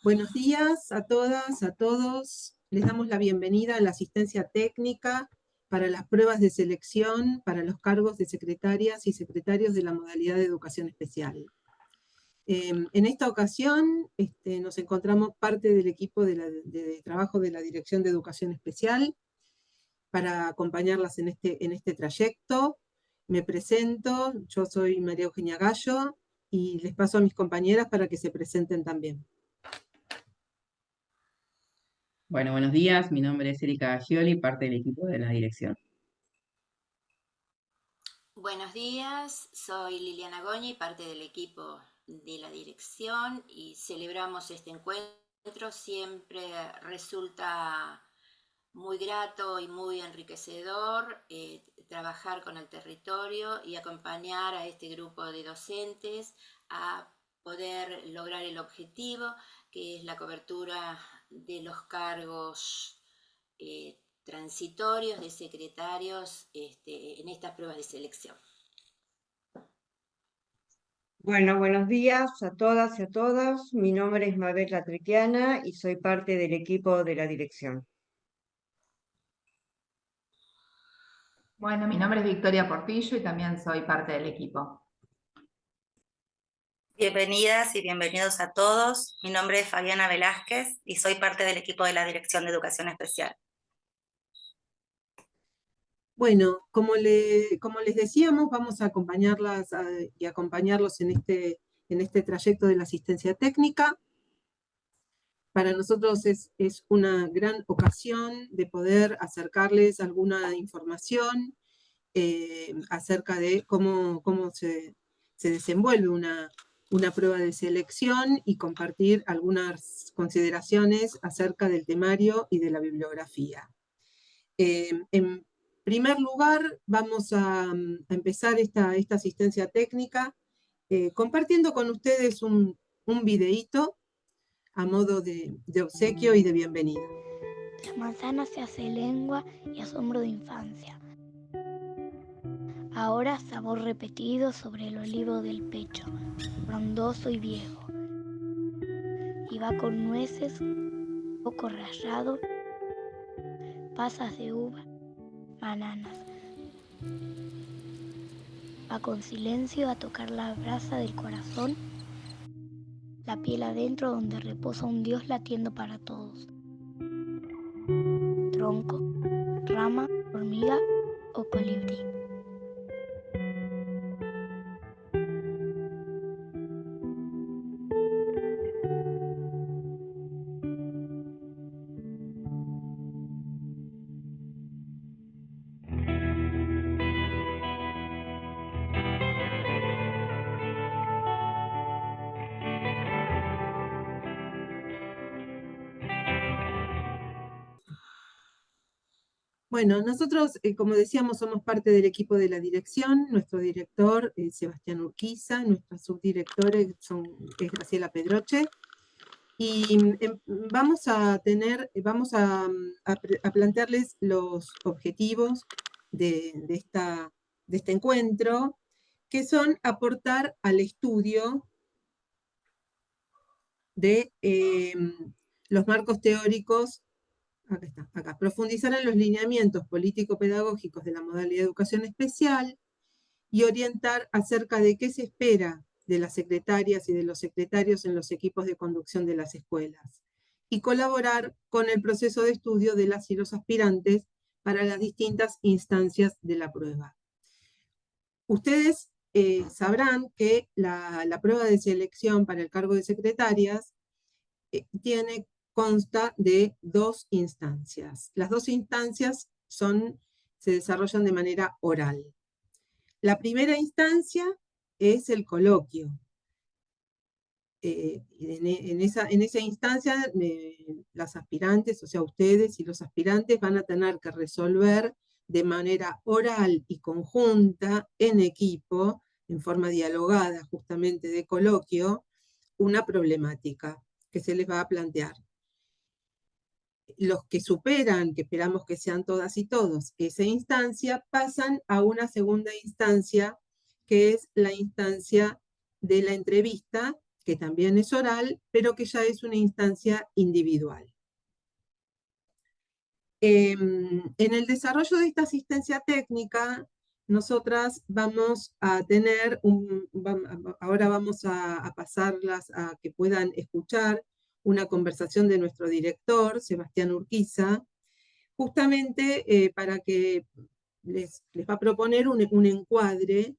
Buenos días a todas, a todos. Les damos la bienvenida a la asistencia técnica para las pruebas de selección para los cargos de secretarias y secretarios de la modalidad de educación especial. En esta ocasión nos encontramos parte del equipo de trabajo de la Dirección de Educación Especial para acompañarlas en este trayecto. Me presento, yo soy María Eugenia Gallo y les paso a mis compañeras para que se presenten también. Bueno, buenos días, mi nombre es Erika Gioli, parte del equipo de la dirección. Buenos días, soy Liliana Goñi, parte del equipo de la dirección y celebramos este encuentro. Siempre resulta muy grato y muy enriquecedor trabajar con el territorio y acompañar a este grupo de docentes a poder lograr el objetivo, que es la cobertura de los cargos transitorios de secretarios en estas pruebas de selección. Bueno, buenos días a todas y a todos. Mi nombre es Mabel Latriquiana y soy parte del equipo de la dirección. Bueno, mi nombre es Victoria Portillo y también soy parte del equipo. Bienvenidas y bienvenidos a todos. Mi nombre es Fabiana Velázquez y soy parte del equipo de la Dirección de Educación Especial. Bueno, como les decíamos, vamos a acompañarlas y acompañarlos en este trayecto de la asistencia técnica. Para nosotros es una gran ocasión de poder acercarles alguna información acerca de cómo se desenvuelve una prueba de selección y compartir algunas consideraciones acerca del temario y de la bibliografía. En primer lugar, vamos a empezar esta asistencia técnica compartiendo con ustedes un videíto a modo de obsequio y de bienvenida. La manzana se hace lengua y asombro de infancia. Ahora sabor repetido sobre el olivo del pecho, frondoso y viejo. Y va con nueces, poco rallado, pasas de uva, bananas. Va con silencio a tocar la brasa del corazón, la piel adentro donde reposa un Dios latiendo para todos. Tronco, rama, hormiga o colibrí. Bueno, nosotros, como decíamos, somos parte del equipo de la dirección. Nuestro director es Sebastián Urquiza, nuestra subdirectora es Graciela Pedroche. Y vamos a plantearles los objetivos de este encuentro, que son aportar al estudio de los marcos teóricos. Acá. Profundizar en los lineamientos político-pedagógicos de la modalidad de educación especial y orientar acerca de qué se espera de las secretarias y de los secretarios en los equipos de conducción de las escuelas y colaborar con el proceso de estudio de las y los aspirantes para las distintas instancias de la prueba. Ustedes sabrán que la prueba de selección para el cargo de secretarias consta de dos instancias. Las dos instancias se desarrollan de manera oral. La primera instancia es el coloquio. En esa instancia, las aspirantes, o sea, ustedes y los aspirantes van a tener que resolver de manera oral y conjunta, en equipo, en forma dialogada justamente de coloquio, una problemática que se les va a plantear. Los que superan, que esperamos que sean todas y todos, esa instancia, pasan a una segunda instancia, que es la instancia de la entrevista, que también es oral, pero que ya es una instancia individual. En el desarrollo de esta asistencia técnica, nosotras vamos a tener, ahora vamos a pasarlas a que puedan escuchar una conversación de nuestro director, Sebastián Urquiza, justamente para que les va a proponer un encuadre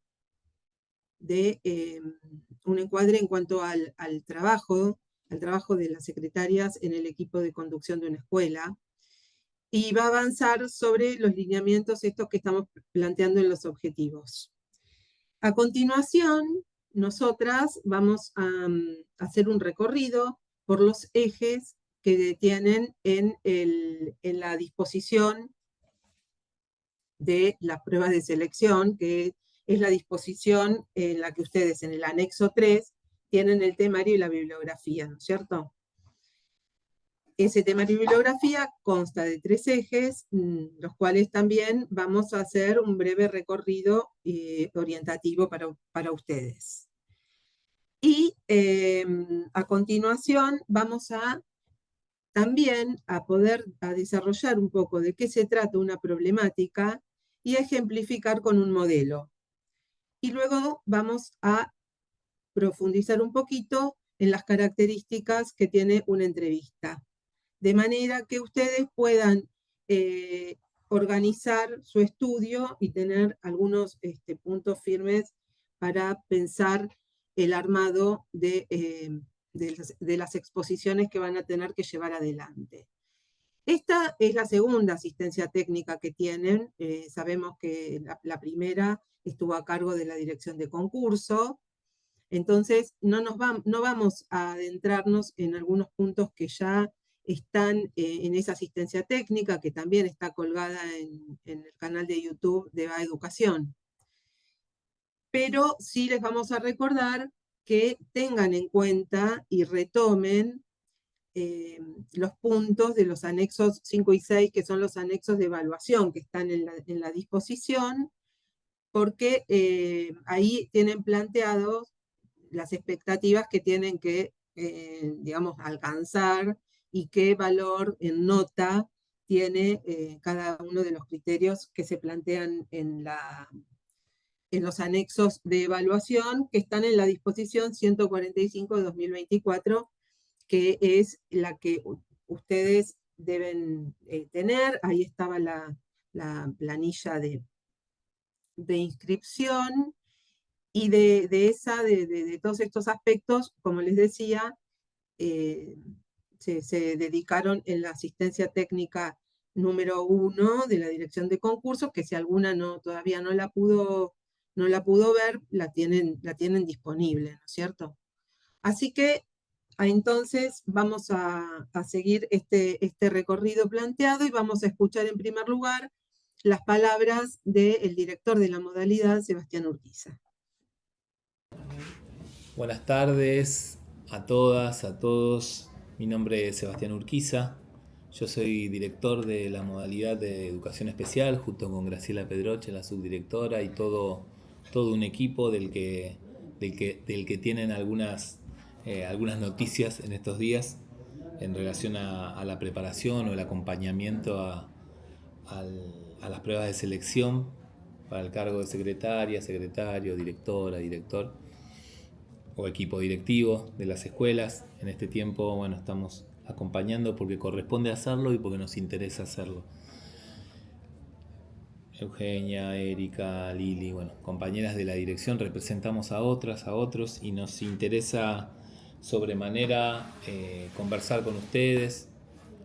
en cuanto al trabajo de las secretarias en el equipo de conducción de una escuela, y va a avanzar sobre los lineamientos estos que estamos planteando en los objetivos. A continuación, nosotras vamos a hacer un recorrido por los ejes que tienen en la disposición de las pruebas de selección, que es la disposición en la que ustedes en el anexo 3 tienen el temario y la bibliografía, ¿no es cierto? Ese temario y bibliografía consta de 3 ejes, los cuales también vamos a hacer un breve recorrido orientativo para ustedes. Y a continuación vamos también a poder desarrollar un poco de qué se trata una problemática y a ejemplificar con un modelo. Y luego vamos a profundizar un poquito en las características que tiene una entrevista, de manera que ustedes puedan organizar su estudio y tener algunos puntos firmes para pensar el armado de las exposiciones que van a tener que llevar adelante. Esta es la segunda asistencia técnica que tienen. Sabemos que la primera estuvo a cargo de la dirección de concurso, entonces no vamos a adentrarnos en algunos puntos que ya están en esa asistencia técnica, que también está colgada en el canal de YouTube de Va Educación. Pero sí les vamos a recordar que tengan en cuenta y retomen los puntos de los anexos 5 y 6, que son los anexos de evaluación que están en la disposición, porque ahí tienen planteados las expectativas que tienen que, digamos, alcanzar y qué valor en nota tiene cada uno de los criterios que se plantean en los anexos de evaluación que están en la disposición 145 de 2024, que es la que ustedes deben tener. Ahí estaba la planilla de inscripción, y de todos estos aspectos, como les decía, se dedicaron en la asistencia técnica número 1 de la dirección de concursos, que si alguna todavía no la pudo ver, la tienen disponible, ¿no es cierto? Así que entonces vamos a seguir este recorrido planteado y vamos a escuchar en primer lugar las palabras del director de la modalidad, Sebastián Urquiza. Buenas tardes a todas, a todos. Mi nombre es Sebastián Urquiza. Yo soy director de la modalidad de educación especial, junto con Graciela Pedroche, la subdirectora, y todo un equipo del que tienen algunas noticias en estos días en relación a la preparación o el acompañamiento a las pruebas de selección para el cargo de secretaria, secretario, directora, director o equipo directivo de las escuelas. En este tiempo, bueno, estamos acompañando porque corresponde hacerlo y porque nos interesa hacerlo. Eugenia, Erika, Lili, bueno, compañeras de la dirección, representamos a otras, a otros, y nos interesa sobremanera conversar con ustedes,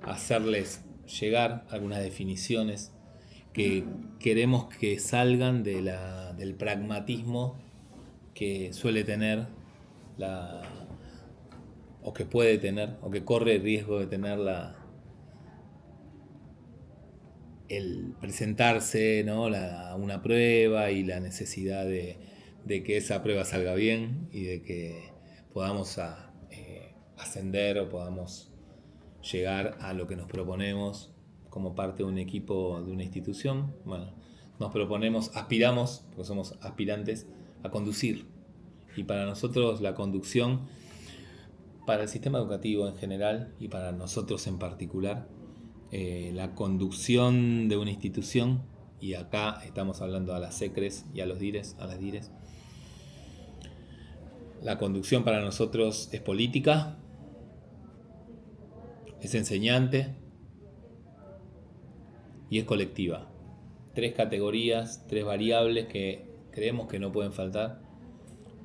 hacerles llegar algunas definiciones que queremos que salgan del pragmatismo que suele tener o que puede tener, o que corre el riesgo de tener el presentarse, ¿no? una prueba y la necesidad de que esa prueba salga bien y de que podamos ascender o podamos llegar a lo que nos proponemos como parte de un equipo de una institución. Bueno, nos proponemos, aspiramos, porque somos aspirantes, a conducir. Y para nosotros la conducción Para el sistema educativo en general y para nosotros en particular, la conducción de una institución, y acá estamos hablando a las SECRES y a los DIRES, a las DIRES, la conducción para nosotros es política, es enseñante y es colectiva. 3 categorías, 3 variables que creemos que no pueden faltar,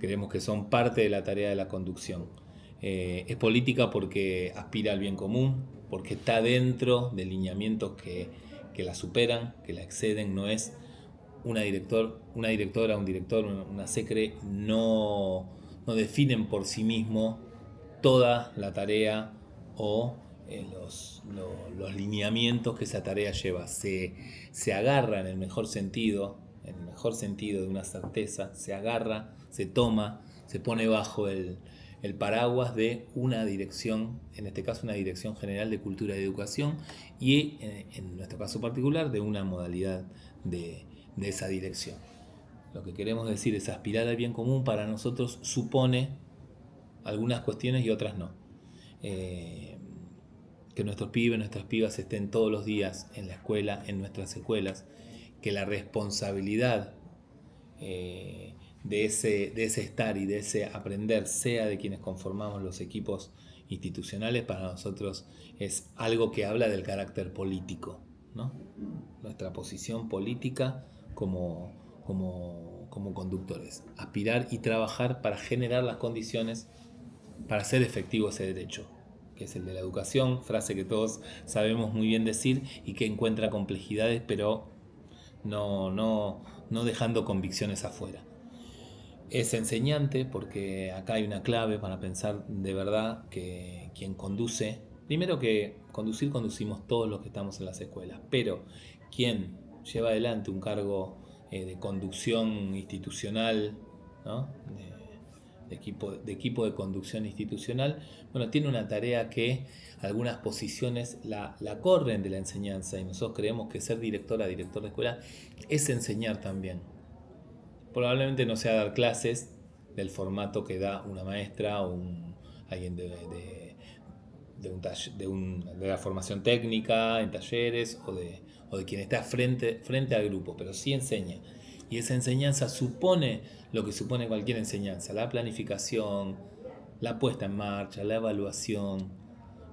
creemos que son parte de la tarea de la conducción. Es política porque aspira al bien común, porque está dentro de lineamientos que la superan, que la exceden. No es una directora, un director, una SECRE, no definen por sí mismo toda la tarea o los lineamientos que esa tarea lleva. Se agarra en el mejor sentido de una certeza, se agarra, se toma, se pone bajo el paraguas de una dirección, en este caso una Dirección General de Cultura y Educación, y en nuestro caso particular de una modalidad de esa dirección. Lo que queremos decir es aspirar al bien común para nosotros supone algunas cuestiones y otras no. Que nuestros pibes, nuestras pibas estén todos los días en la escuela, en nuestras escuelas, que la responsabilidad de ese estar y de ese aprender sea de quienes conformamos los equipos institucionales, para nosotros es algo que habla del carácter político, ¿no? Nuestra posición política como conductores. Aspirar y trabajar para generar las condiciones para hacer efectivo ese derecho, que es el de la educación, frase que todos sabemos muy bien decir y que encuentra complejidades, pero no dejando convicciones afuera. Es enseñante porque acá hay una clave para pensar de verdad que quien conduce, primero que conducimos todos los que estamos en las escuelas, pero quien lleva adelante un cargo de conducción institucional, ¿no? de equipo de conducción institucional, bueno, tiene una tarea que algunas posiciones la corren de la enseñanza, y nosotros creemos que ser director de escuela es enseñar también. Probablemente no sea dar clases del formato que da una maestra o alguien de la formación técnica en talleres o de quien está frente al grupo, pero sí enseña. Y esa enseñanza supone lo que supone cualquier enseñanza: la planificación, la puesta en marcha, la evaluación,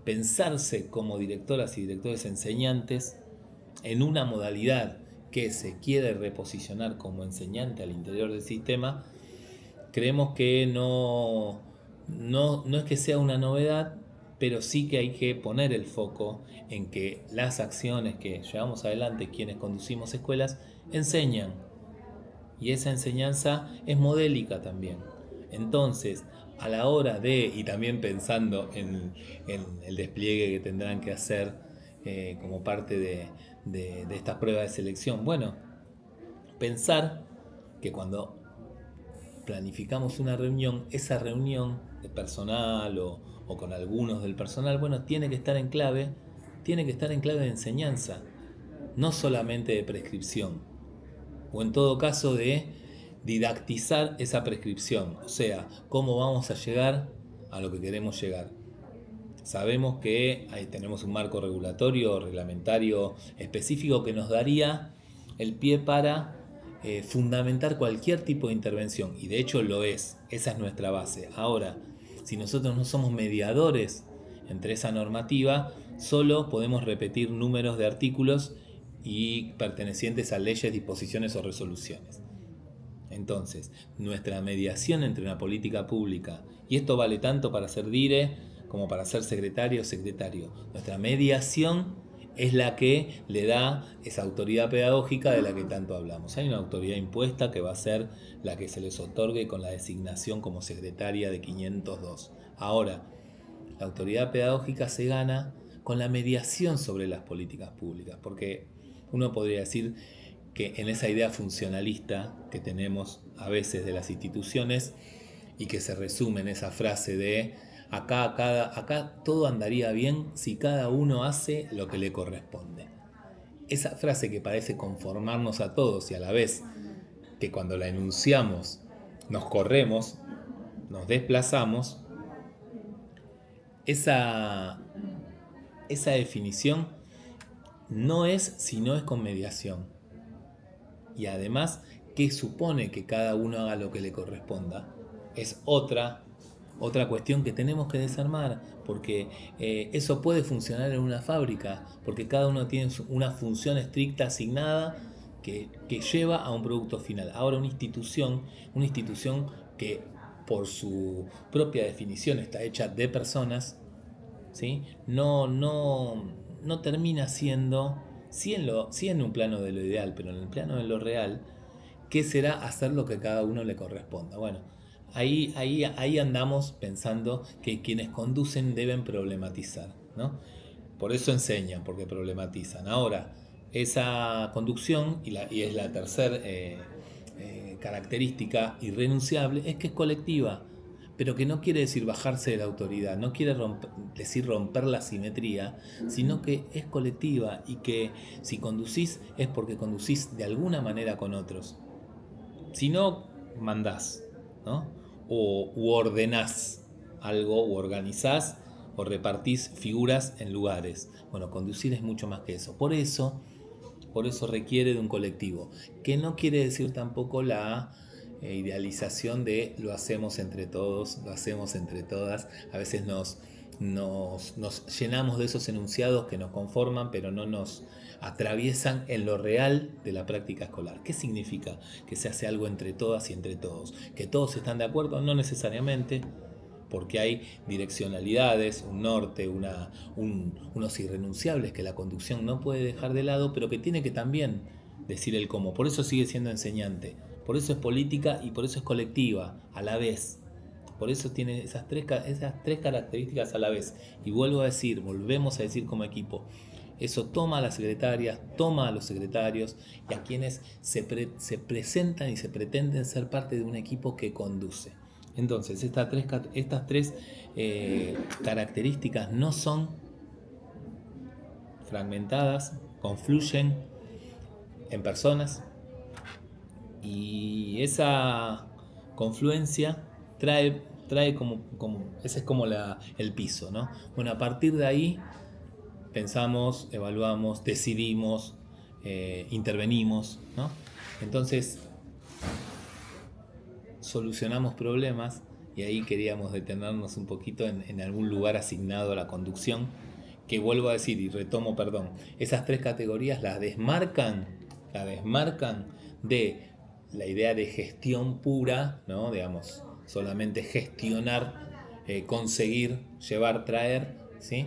pensarse como directoras y directores enseñantes en una modalidad que se quiere reposicionar como enseñante al interior del sistema. Creemos que no es que sea una novedad, pero sí que hay que poner el foco en que las acciones que llevamos adelante quienes conducimos escuelas enseñan, y esa enseñanza es modélica también. Entonces, a la hora y también pensando en el despliegue que tendrán que hacer como parte de estas pruebas de selección, bueno, pensar que cuando planificamos una reunión, esa reunión de personal o con algunos del personal, bueno, tiene que estar en clave de enseñanza, no solamente de prescripción, o en todo caso de didactizar esa prescripción, o sea, cómo vamos a llegar a lo que queremos llegar. Sabemos que ahí tenemos un marco regulatorio, reglamentario específico que nos daría el pie para fundamentar cualquier tipo de intervención, y de hecho lo es, esa es nuestra base. Ahora, si nosotros no somos mediadores entre esa normativa, solo podemos repetir números de artículos y pertenecientes a leyes, disposiciones o resoluciones. Entonces, nuestra mediación entre una política pública, y esto vale tanto para ser dire como para ser secretario o secretario, nuestra mediación es la que le da esa autoridad pedagógica de la que tanto hablamos. Hay una autoridad impuesta que va a ser la que se les otorgue con la designación como secretaria de 502. Ahora, la autoridad pedagógica se gana con la mediación sobre las políticas públicas, porque uno podría decir que en esa idea funcionalista que tenemos a veces de las instituciones y que se resume en esa frase de acá todo andaría bien si cada uno hace lo que le corresponde. Esa frase que parece conformarnos a todos y a la vez que cuando la enunciamos nos corremos, nos desplazamos, esa definición no es si no es con mediación. Y además, ¿qué supone que cada uno haga lo que le corresponda? Es otra cuestión que tenemos que desarmar, porque eso puede funcionar en una fábrica, porque cada uno tiene una función estricta asignada que lleva a un producto final. Ahora una institución que por su propia definición está hecha de personas, ¿sí? No termina siendo, sí en un plano de lo ideal, pero en el plano de lo real, ¿qué será hacer lo que a cada uno le corresponda? Bueno, ahí andamos pensando que quienes conducen deben problematizar, ¿no? Por eso enseñan, porque problematizan. Ahora, esa conducción, y es la tercera característica irrenunciable, es que es colectiva, pero que no quiere decir bajarse de la autoridad, no quiere decir romper la simetría, sino que es colectiva y que si conducís es porque conducís de alguna manera con otros. Si no, mandás, ¿no? U ordenás algo, u organizás, o repartís figuras en lugares. Bueno, conducir es mucho más que eso. Por eso requiere de un colectivo, que no quiere decir tampoco la idealización de lo hacemos entre todos, lo hacemos entre todas. A veces nos llenamos de esos enunciados que nos conforman, pero no nos atraviesan en lo real de la práctica escolar. ¿Qué significa que se hace algo entre todas y entre todos? ¿Que todos están de acuerdo? No necesariamente, porque hay direccionalidades, un norte, unos irrenunciables que la conducción no puede dejar de lado, pero que tiene que también decir el cómo. Por eso sigue siendo enseñante, por eso es política y por eso es colectiva a la vez. Por eso tiene esas tres características a la vez. Y volvemos a decir como equipo, eso toma a las secretarias, toma a los secretarios y a quienes se presentan y se pretenden ser parte de un equipo que conduce. Entonces, estas tres características no son fragmentadas, confluyen en personas, y esa confluencia trae como ese es como el piso, ¿no? Bueno, a partir de ahí pensamos, evaluamos, decidimos, intervenimos, ¿no? Entonces solucionamos problemas, y ahí queríamos detenernos un poquito en algún lugar asignado a la conducción, que vuelvo a decir y retomo, esas tres categorías las desmarcan de la idea de gestión pura, ¿no? Digamos, solamente gestionar, conseguir, llevar, traer, ¿sí?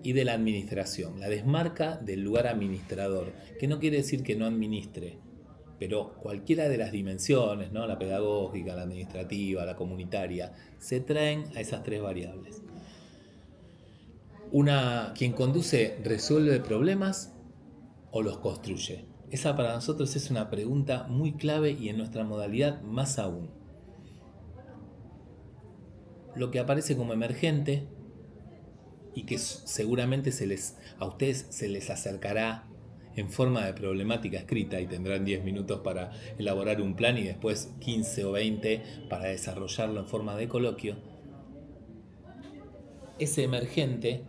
Y de la administración, la desmarca del lugar administrador, que no quiere decir que no administre, pero cualquiera de las dimensiones, ¿no? La pedagógica, la administrativa, la comunitaria, se traen a esas tres variables. Quien conduce resuelve problemas o los construye. Esa para nosotros es una pregunta muy clave, y en nuestra modalidad más aún. Lo que aparece como emergente y que seguramente a ustedes se les acercará en forma de problemática escrita, y tendrán 10 minutos para elaborar un plan y después 15 o 20 para desarrollarlo en forma de coloquio. Ese emergente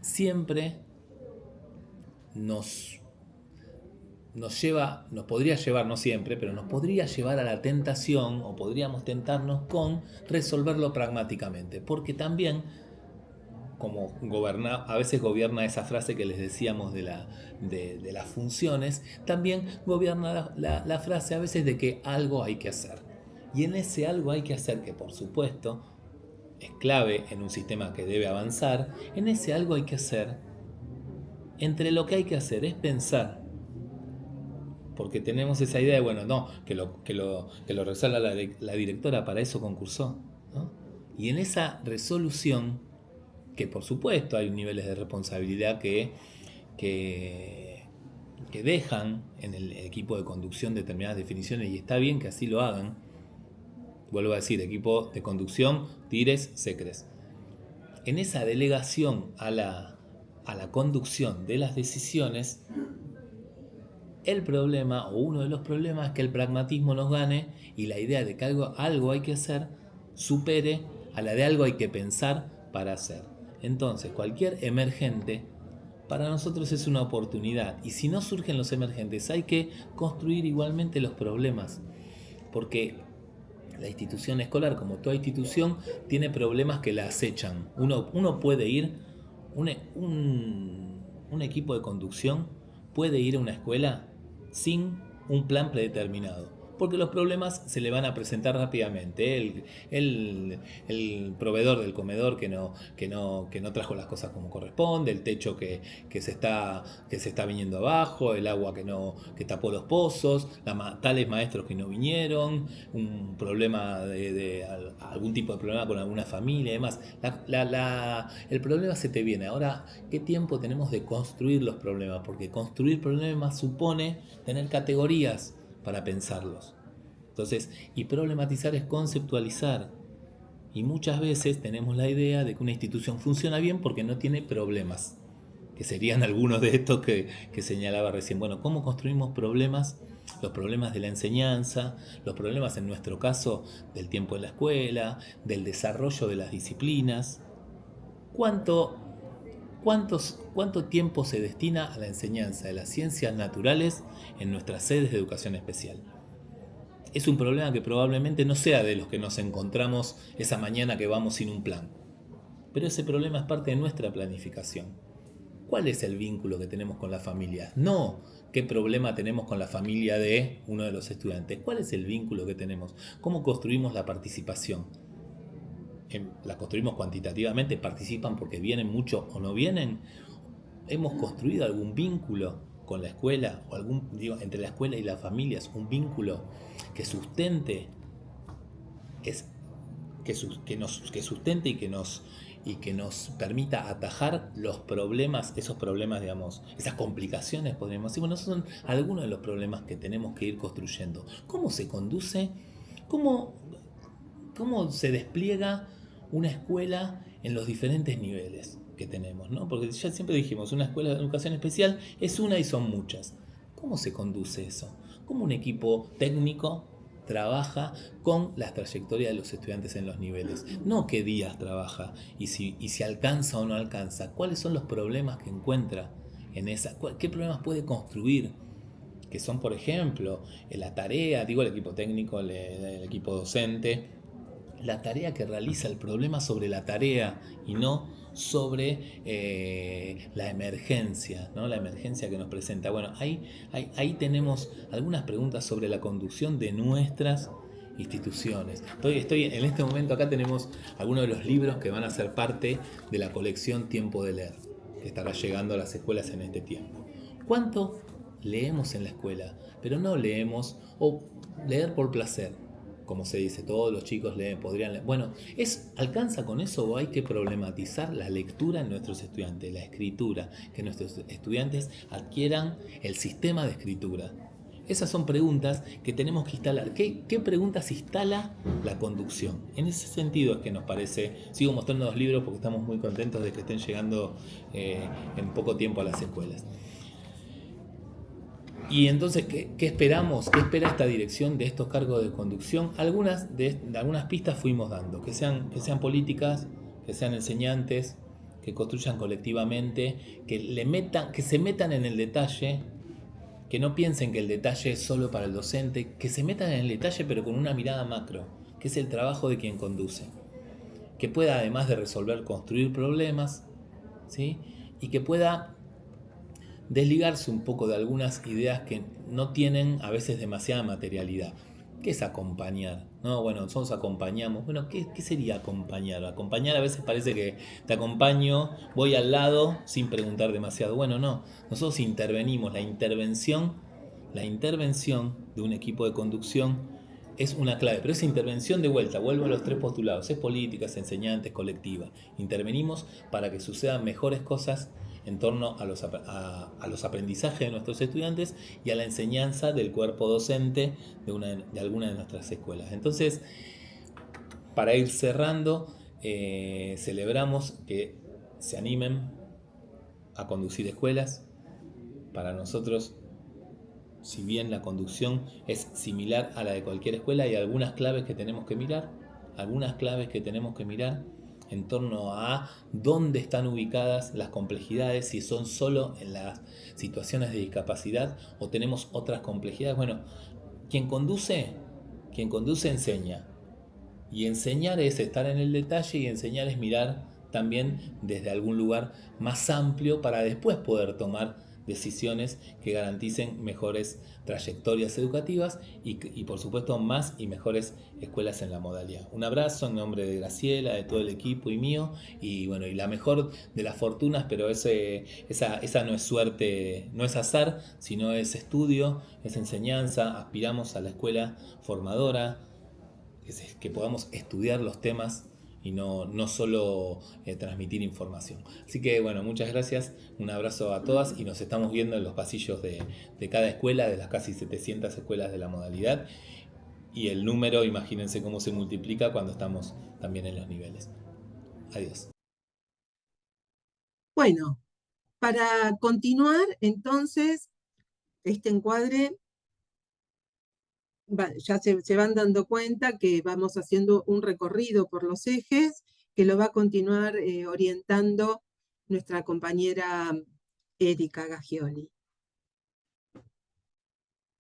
siempre nos podría llevar, no siempre, pero nos podría llevar a la tentación, o podríamos tentarnos con resolverlo pragmáticamente, porque también, como a veces gobierna esa frase que les decíamos de las funciones, también gobierna la frase a veces de que algo hay que hacer. Y en ese algo hay que hacer, que por supuesto es clave en un sistema que debe avanzar, en ese algo hay que hacer, entre lo que hay que hacer es pensar, porque tenemos esa idea de, que lo resuelva la directora, para eso concursó, ¿no? Y en esa resolución, que por supuesto hay niveles de responsabilidad que dejan en el equipo de conducción determinadas definiciones, y está bien que así lo hagan. Vuelvo a decir, equipo de conducción, DIRES, SECRES. En esa delegación a la conducción de las decisiones, el problema, o uno de los problemas, es que el pragmatismo nos gane y la idea de que algo hay que hacer supere a la de algo hay que pensar para hacer. Entonces, cualquier emergente para nosotros es una oportunidad. Y si no surgen los emergentes, hay que construir igualmente los problemas. Porque la institución escolar, como toda institución, tiene problemas que la acechan. Uno puede ir, un equipo de conducción puede ir a una escuela sin un plan predeterminado, porque los problemas se le van a presentar rápidamente. El proveedor del comedor que no trajo las cosas como corresponde, el techo que se está viniendo abajo, el agua que tapó los pozos, tales maestros que no vinieron, un problema algún tipo de problema con alguna familia y demás. El problema se te viene. Ahora, ¿qué tiempo tenemos de construir los problemas? Porque construir problemas supone tener categorías para pensarlos. Entonces, y problematizar es conceptualizar. Y muchas veces tenemos la idea de que una institución funciona bien porque no tiene problemas, que serían algunos de estos que señalaba recién. Bueno, ¿cómo construimos problemas? Los problemas de la enseñanza, los problemas en nuestro caso del tiempo en la escuela, del desarrollo de las disciplinas. ¿Cuánto tiempo se destina a la enseñanza de las ciencias naturales en nuestras sedes de educación especial? Es un problema que probablemente no sea de los que nos encontramos esa mañana que vamos sin un plan. Pero ese problema es parte de nuestra planificación. ¿Cuál es el vínculo que tenemos con la familia? No qué problema tenemos con la familia de uno de los estudiantes. ¿Cuál es el vínculo que tenemos? ¿Cómo construimos la participación? ¿La construimos cuantitativamente? ¿Participan porque vienen mucho o no vienen? ¿Hemos construido algún vínculo con la escuela o entre la escuela y las familias, un vínculo que sustente, que sustente y que nos permita atajar los problemas, esos problemas, digamos, esas complicaciones, podríamos decir? Bueno, esos son algunos de los problemas que tenemos que ir construyendo. ¿Cómo se conduce? ¿Cómo se despliega una escuela en los diferentes niveles que tenemos, ¿no? Porque ya siempre dijimos, una escuela de educación especial es una y son muchas. ¿Cómo se conduce eso? ¿Cómo un equipo técnico trabaja con las trayectorias de los estudiantes en los niveles? No qué días trabaja y si alcanza o no alcanza. ¿Cuáles son los problemas que encuentra en esa? ¿Qué problemas puede construir? Que son, por ejemplo, la tarea, el equipo técnico, el equipo docente, la tarea que realiza, el problema sobre la tarea y no sobre la emergencia, ¿no? La emergencia que nos presenta. Bueno, ahí tenemos algunas preguntas sobre la conducción de nuestras instituciones. Estoy en este momento, acá tenemos algunos de los libros que van a ser parte de la colección Tiempo de Leer, que estará llegando a las escuelas en este tiempo. ¿Cuánto leemos en la escuela? Pero no leemos, o leer por placer, como se dice, todos los chicos podrían leer. Bueno, ¿alcanza con eso o hay que problematizar la lectura en nuestros estudiantes, la escritura, que nuestros estudiantes adquieran el sistema de escritura? Esas son preguntas que tenemos que instalar. ¿Qué preguntas instala la conducción? En ese sentido es que nos parece, sigo mostrando los libros porque estamos muy contentos de que estén llegando en poco tiempo a las escuelas. Y entonces, ¿qué esperamos? ¿Qué espera esta dirección de estos cargos de conducción? Algunas pistas fuimos dando, que sean políticas, que sean enseñantes, que construyan colectivamente, que se metan en el detalle, que no piensen que el detalle es solo para el docente, que se metan en el detalle pero con una mirada macro, que es el trabajo de quien conduce, que pueda, además de resolver, construir problemas, ¿sí? Y que pueda desligarse un poco de algunas ideas que no tienen a veces demasiada materialidad. ¿Qué es acompañar? No, bueno, nosotros acompañamos. Bueno, ¿qué sería acompañar? Acompañar a veces parece que te acompaño, voy al lado sin preguntar demasiado. Bueno, no, nosotros intervenimos. La intervención de un equipo de conducción es una clave, pero esa intervención, de vuelta, vuelvo a los 3 postulados, es política, es enseñante, es colectiva. Intervenimos para que sucedan mejores cosas en torno a los aprendizajes de nuestros estudiantes y a la enseñanza del cuerpo docente de alguna de nuestras escuelas. Entonces, para ir cerrando, celebramos que se animen a conducir escuelas. Para nosotros, si bien la conducción es similar a la de cualquier escuela, hay algunas claves que tenemos que mirar. algunas claves que tenemos que mirar en torno a dónde están ubicadas las complejidades, si son solo en las situaciones de discapacidad o tenemos otras complejidades. Bueno, quien conduce enseña. Y enseñar es estar en el detalle y enseñar es mirar también desde algún lugar más amplio para después poder tomar decisiones que garanticen mejores trayectorias educativas y por supuesto más y mejores escuelas en la modalidad. Un abrazo en nombre de Graciela, de todo el equipo y mío, y bueno, y la mejor de las fortunas, pero esa no es suerte, no es azar, sino es estudio, es enseñanza. Aspiramos a la escuela formadora, que podamos estudiar los temas y no solo transmitir información. Así que bueno, muchas gracias, un abrazo a todas y nos estamos viendo en los pasillos de cada escuela, de las casi 700 escuelas de la modalidad, y el número, imagínense cómo se multiplica cuando estamos también en los niveles. Adiós. Bueno, para continuar, entonces, este encuadre, ya se van dando cuenta que vamos haciendo un recorrido por los ejes que lo va a continuar orientando nuestra compañera Erika Gagioli.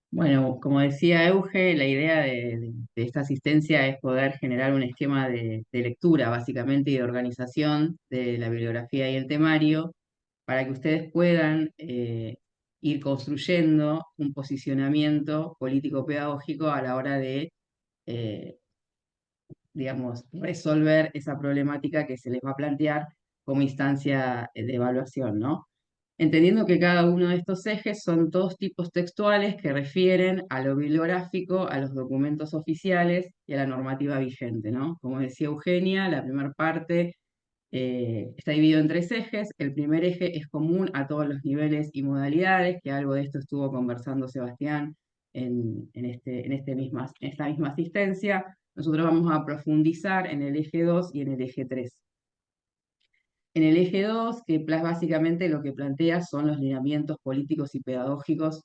Bueno, como decía Euge, la idea de esta asistencia es poder generar un esquema de lectura, básicamente, y de organización de la bibliografía y el temario, para que ustedes puedan ir construyendo un posicionamiento político-pedagógico a la hora de, digamos, resolver esa problemática que se les va a plantear como instancia de evaluación, ¿no? Entendiendo que cada uno de estos ejes son todos tipos textuales que refieren a lo bibliográfico, a los documentos oficiales y a la normativa vigente, ¿no? Como decía Eugenia, la primera parte está dividido en 3 ejes. El primer eje es común a todos los niveles y modalidades, que algo de esto estuvo conversando Sebastián en esta misma asistencia. Nosotros vamos a profundizar en el eje 2 y en el eje 3. En el eje 2, que básicamente lo que plantea son los lineamientos políticos y pedagógicos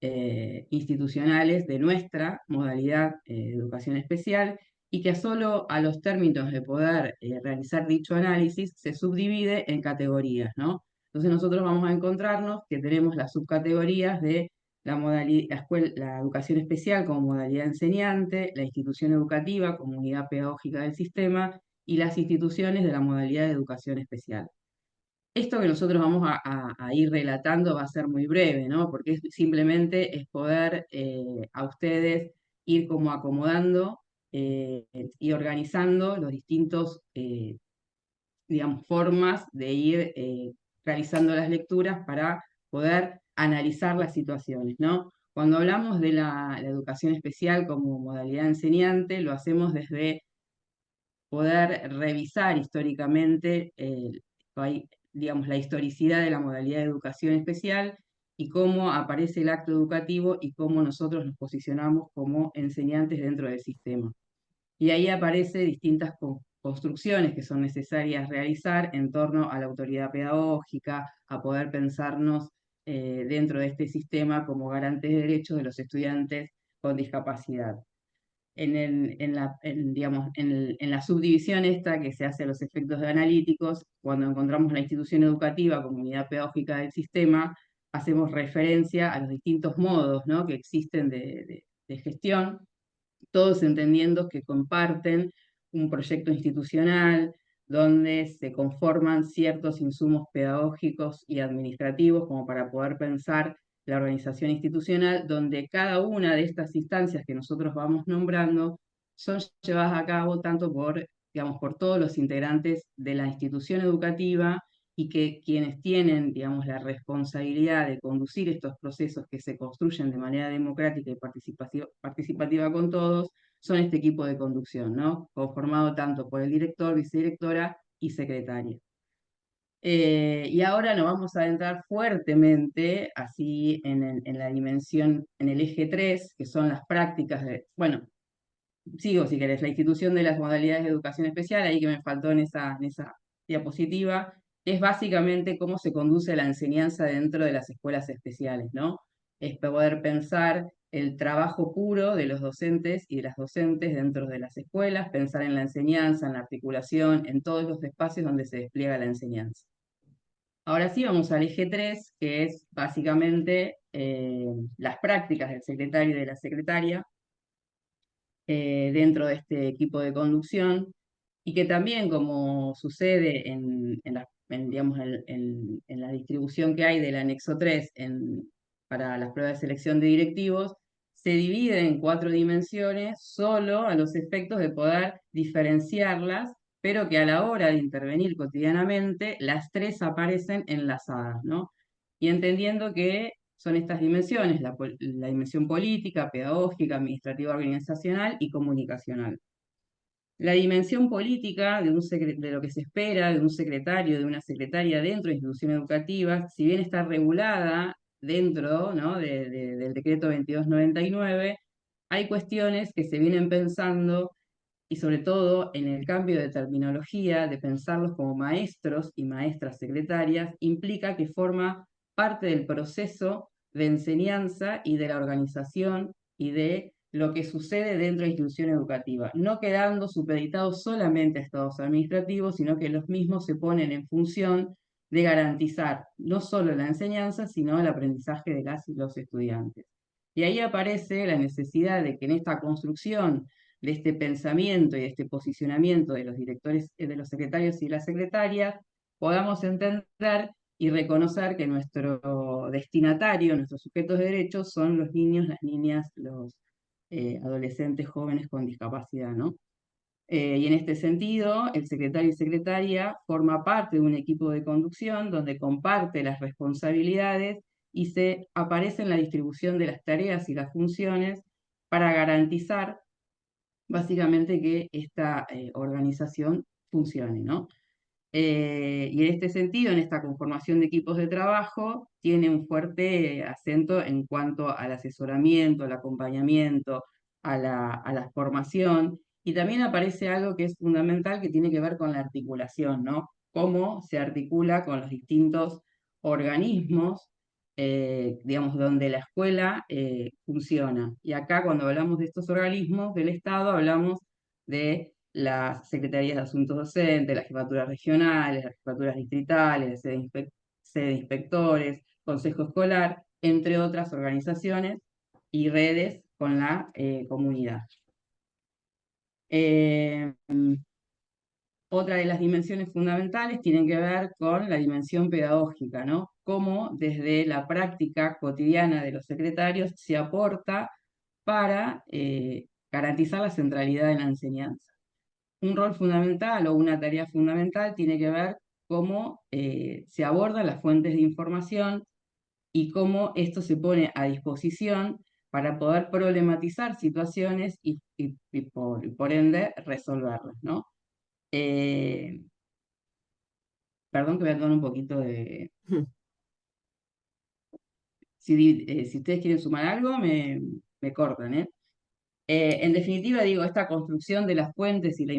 institucionales de nuestra modalidad de educación especial, y que solo a los términos de poder realizar dicho análisis se subdivide en categorías, ¿no? Entonces nosotros vamos a encontrarnos que tenemos las subcategorías de la educación especial como modalidad enseñante, la institución educativa como unidad pedagógica del sistema, y las instituciones de la modalidad de educación especial. Esto que nosotros vamos a ir relatando va a ser muy breve, ¿no? Porque simplemente es poder a ustedes ir como acomodando y organizando los distintos, digamos, formas de ir realizando las lecturas para poder analizar las situaciones, ¿no? Cuando hablamos de la educación especial como modalidad enseñante, lo hacemos desde poder revisar históricamente digamos, la historicidad de la modalidad de educación especial y cómo aparece el acto educativo y cómo nosotros nos posicionamos como enseñantes dentro del sistema. Y ahí aparecen distintas construcciones que son necesarias realizar en torno a la autoridad pedagógica, a poder pensarnos dentro de este sistema como garantes de derechos de los estudiantes con discapacidad. En la subdivisión esta que se hace a los efectos de analíticos, cuando encontramos la institución educativa como unidad pedagógica del sistema, hacemos referencia a los distintos modos, ¿no?, que existen de gestión, todos entendiendo que comparten un proyecto institucional donde se conforman ciertos insumos pedagógicos y administrativos como para poder pensar la organización institucional, donde cada una de estas instancias que nosotros vamos nombrando son llevadas a cabo tanto por, digamos, por todos los integrantes de la institución educativa, y que quienes tienen, digamos, la responsabilidad de conducir estos procesos que se construyen de manera democrática y participativa con todos, son este equipo de conducción, ¿no?, conformado tanto por el director, vicedirectora y secretaria. Y ahora nos vamos a adentrar fuertemente, así, en la dimensión, en el eje 3, que son las prácticas bueno, sigo si querés, la institución de las modalidades de educación especial, ahí que me faltó en esa diapositiva, es básicamente cómo se conduce la enseñanza dentro de las escuelas especiales, ¿no? Es poder pensar el trabajo puro de los docentes y de las docentes dentro de las escuelas, pensar en la enseñanza, en la articulación, en todos los espacios donde se despliega la enseñanza. Ahora sí, vamos al eje 3, que es básicamente las prácticas del secretario y de la secretaria dentro de este equipo de conducción, y que también, como sucede digamos, en la distribución que hay del anexo 3 para las pruebas de selección de directivos, se divide en 4 dimensiones solo a los efectos de poder diferenciarlas, pero que a la hora de intervenir cotidianamente, las 3 aparecen enlazadas, ¿no? Y entendiendo que son estas dimensiones, la dimensión política, pedagógica, administrativa, organizacional y comunicacional. La dimensión política de lo que se espera de un secretario, de una secretaria dentro de instituciones educativas, si bien está regulada dentro, ¿no?, del decreto 2299, hay cuestiones que se vienen pensando, y sobre todo en el cambio de terminología, de pensarlos como maestros y maestras secretarias, implica que forma parte del proceso de enseñanza y de la organización y de lo que sucede dentro de la institución educativa, no quedando supeditados solamente a estados administrativos, sino que los mismos se ponen en función de garantizar no solo la enseñanza, sino el aprendizaje de las y los estudiantes. Y ahí aparece la necesidad de que en esta construcción de este pensamiento y de este posicionamiento de los directores, de los secretarios y las secretarias, podamos entender y reconocer que nuestro destinatario, nuestros sujetos de derechos son los niños, las niñas, los adolescentes, jóvenes con discapacidad, ¿no? Y en este sentido, el secretario y secretaria forma parte de un equipo de conducción donde comparte las responsabilidades y se aparece en la distribución de las tareas y las funciones para garantizar básicamente que esta organización funcione, ¿no? Y en este sentido, en esta conformación de equipos de trabajo, tiene un fuerte acento en cuanto al asesoramiento, al acompañamiento, a la formación, y también aparece algo que es fundamental que tiene que ver con la articulación, ¿no? Cómo se articula con los distintos organismos, digamos, donde la escuela funciona. Y acá, cuando hablamos de estos organismos del Estado, hablamos de las secretarías de asuntos docentes, las jefaturas regionales, las jefaturas distritales, sede de inspectores, consejo escolar, entre otras organizaciones y redes con la comunidad. Otra de las dimensiones fundamentales tienen que ver con la dimensión pedagógica, ¿no? Cómo desde la práctica cotidiana de los secretarios se aporta para garantizar la centralidad en la enseñanza. Un rol fundamental o una tarea fundamental tiene que ver cómo se abordan las fuentes de información y cómo esto se pone a disposición para poder problematizar situaciones y por ende resolverlas, ¿no? Perdón que voy a tomar un poquito de... Si ustedes quieren sumar algo, me cortan, ¿eh? En definitiva, digo, esta construcción de las fuentes y de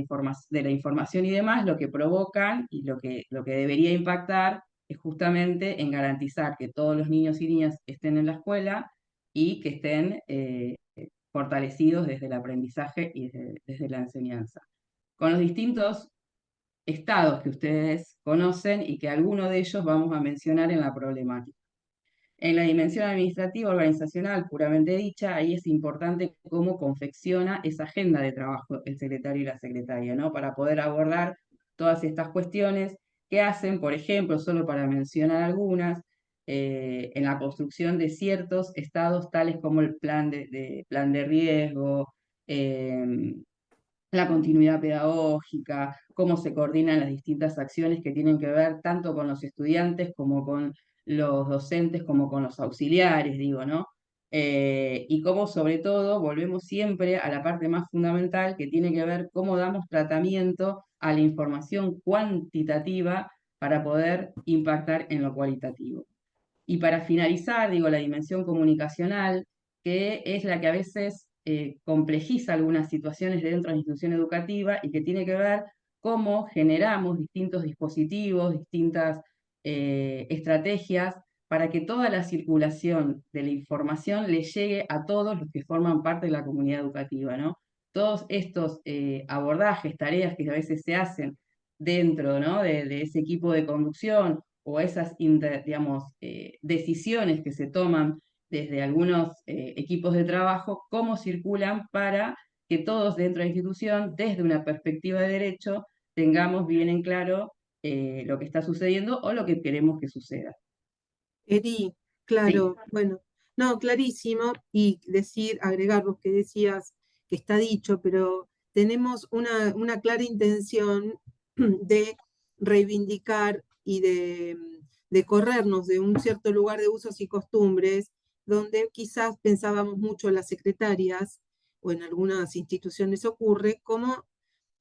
la información y demás, lo que provocan y lo que debería impactar es justamente en garantizar que todos los niños y niñas estén en la escuela y que estén fortalecidos desde el aprendizaje y desde la enseñanza. Con los distintos estados que ustedes conocen y que algunos de ellos vamos a mencionar en la problemática. En la dimensión administrativa organizacional puramente dicha, ahí es importante cómo confecciona esa agenda de trabajo el secretario y la secretaria, ¿no? Para poder abordar todas estas cuestiones que hacen, por ejemplo, solo para mencionar algunas, en la construcción de ciertos estados tales como el plan de riesgo, la continuidad pedagógica, cómo se coordinan las distintas acciones que tienen que ver tanto con los estudiantes como con los docentes, como con los auxiliares, digo, ¿no? Y cómo sobre todo volvemos siempre a la parte más fundamental que tiene que ver cómo damos tratamiento a la información cuantitativa para poder impactar en lo cualitativo. Y para finalizar, digo, la dimensión comunicacional, que es la que a veces complejiza algunas situaciones dentro de la institución educativa y que tiene que ver cómo generamos distintos dispositivos, distintas estrategias para que toda la circulación de la información le llegue a todos los que forman parte de la comunidad educativa, ¿no? Todos estos abordajes, tareas que a veces se hacen dentro, ¿no?, de ese equipo de conducción o esas, digamos, decisiones que se toman desde algunos equipos de trabajo, cómo circulan para que todos dentro de la institución, desde una perspectiva de derecho, tengamos bien en claro lo que está sucediendo o lo que queremos que suceda. Eri, Sí, claro, bueno, no, clarísimo, y agregar lo que decías, que está dicho, pero tenemos una clara intención de reivindicar y de corrernos de un cierto lugar de usos y costumbres, donde quizás pensábamos mucho las secretarias, o en algunas instituciones ocurre, como,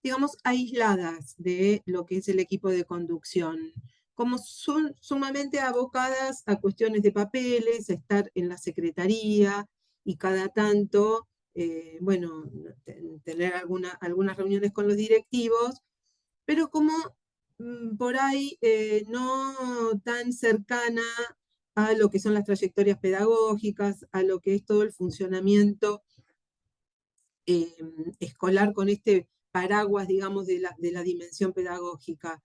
digamos, aisladas de lo que es el equipo de conducción, como son sumamente abocadas a cuestiones de papeles, a estar en la secretaría y cada tanto, bueno, tener algunas reuniones con los directivos, pero como por ahí no tan cercana a lo que son las trayectorias pedagógicas, a lo que es todo el funcionamiento escolar con este paraguas, digamos, de la dimensión pedagógica.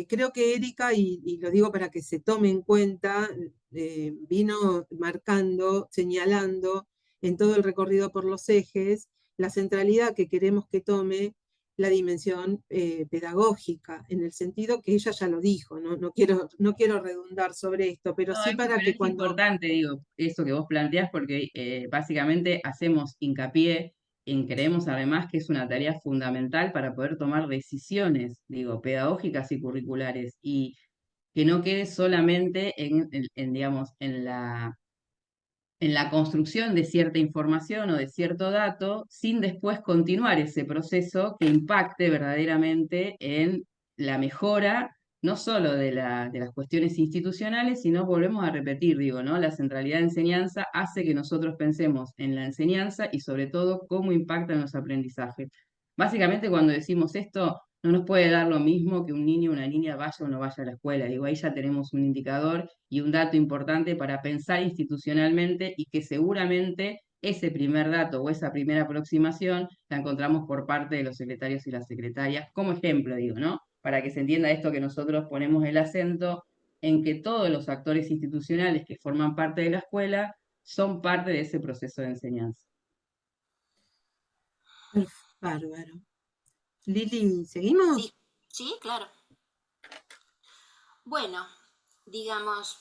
Creo que Erika, y lo digo para que se tome en cuenta, vino marcando, señalando en todo el recorrido por los ejes la centralidad que queremos que tome la dimensión pedagógica, en el sentido que ella ya lo dijo, no quiero redundar sobre esto, pero no, sí para que es cuando... importante, digo, eso que vos planteás, porque básicamente hacemos hincapié en, creemos además que es una tarea fundamental para poder tomar decisiones, digo, pedagógicas y curriculares, y que no quede solamente digamos, en la construcción de cierta información o de cierto dato, sin después continuar ese proceso que impacte verdaderamente en la mejora, no solo de las cuestiones institucionales, sino, volvemos a repetir, digo, ¿no? La centralidad de enseñanza hace que nosotros pensemos en la enseñanza y sobre todo cómo impactan los aprendizajes. Básicamente, cuando decimos esto, no nos puede dar lo mismo que un niño o una niña vaya o no vaya a la escuela. Digo, ahí ya tenemos un indicador y un dato importante para pensar institucionalmente, y que seguramente ese primer dato o esa primera aproximación la encontramos por parte de los secretarios y las secretarias, como ejemplo, digo, ¿no? Para que se entienda esto, que nosotros ponemos el acento en que todos los actores institucionales que forman parte de la escuela son parte de ese proceso de enseñanza. Bárbaro. Lili, ¿seguimos? Sí, sí, claro. Bueno, digamos,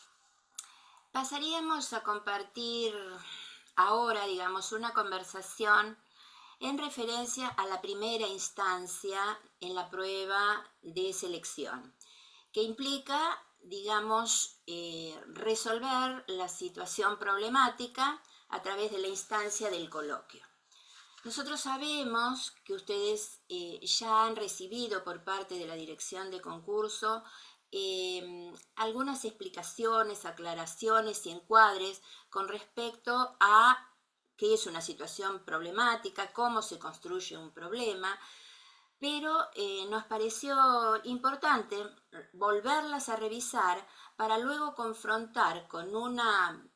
pasaríamos a compartir ahora, digamos, una conversación en referencia a la primera instancia en la prueba de selección, que implica, digamos, resolver la situación problemática a través de la instancia del coloquio. Nosotros sabemos que ustedes ya han recibido por parte de la dirección de concurso algunas explicaciones, aclaraciones y encuadres con respecto a qué es una situación problemática, cómo se construye un problema, pero nos pareció importante volverlas a revisar para luego confrontar con una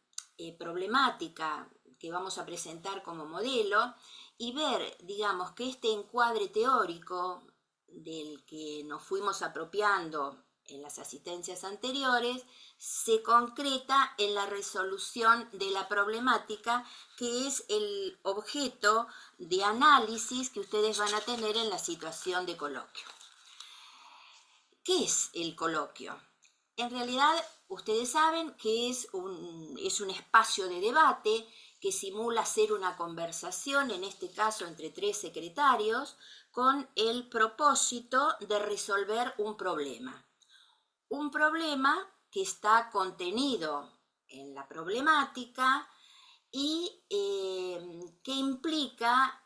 problemática que vamos a presentar como modelo y ver, digamos, que este encuadre teórico del que nos fuimos apropiando en las asistencias anteriores se concreta en la resolución de la problemática, que es el objeto de análisis que ustedes van a tener en la situación de coloquio. ¿Qué es el coloquio? En realidad, ustedes saben que es un espacio de debate que simula ser una conversación, en este caso entre 3 secretarios, con el propósito de resolver un problema. Un problema que está contenido en la problemática y que implica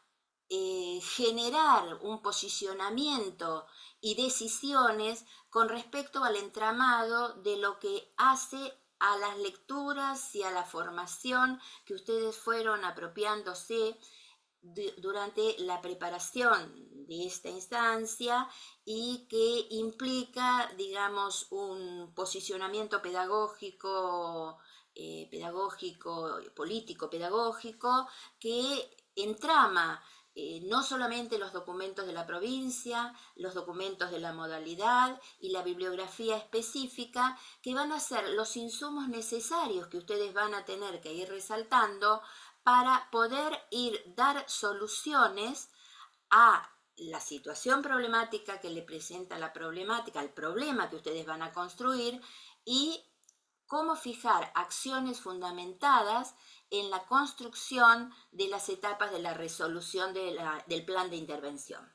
generar un posicionamiento y decisiones con respecto al entramado de lo que hace a las lecturas y a la formación que ustedes fueron apropiándose durante la preparación de esta instancia y que implica, digamos, un posicionamiento pedagógico, político-pedagógico, que entrama no solamente los documentos de la provincia, los documentos de la modalidad y la bibliografía específica, que van a ser los insumos necesarios que ustedes van a tener que ir resaltando para poder dar soluciones a la situación problemática que le presenta la problemática, el problema que ustedes van a construir, y cómo fijar acciones fundamentadas en la construcción de las etapas de la resolución del plan de intervención.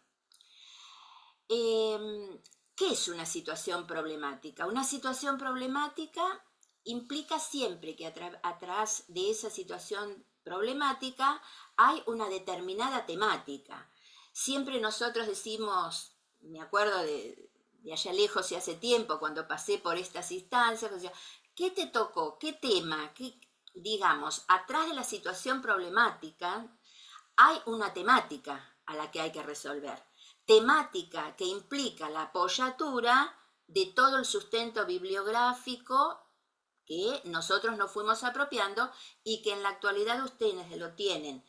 ¿Qué es una situación problemática? Una situación problemática implica siempre que atrás de esa situación problemática hay una determinada temática. Siempre nosotros decimos, me acuerdo de allá lejos y hace tiempo, cuando pasé por estas instancias, decía, ¿qué te tocó? ¿Qué tema? Digamos, atrás de la situación problemática hay una temática a la que hay que resolver. Temática que implica la apoyatura de todo el sustento bibliográfico que nosotros nos fuimos apropiando y que en la actualidad ustedes lo tienen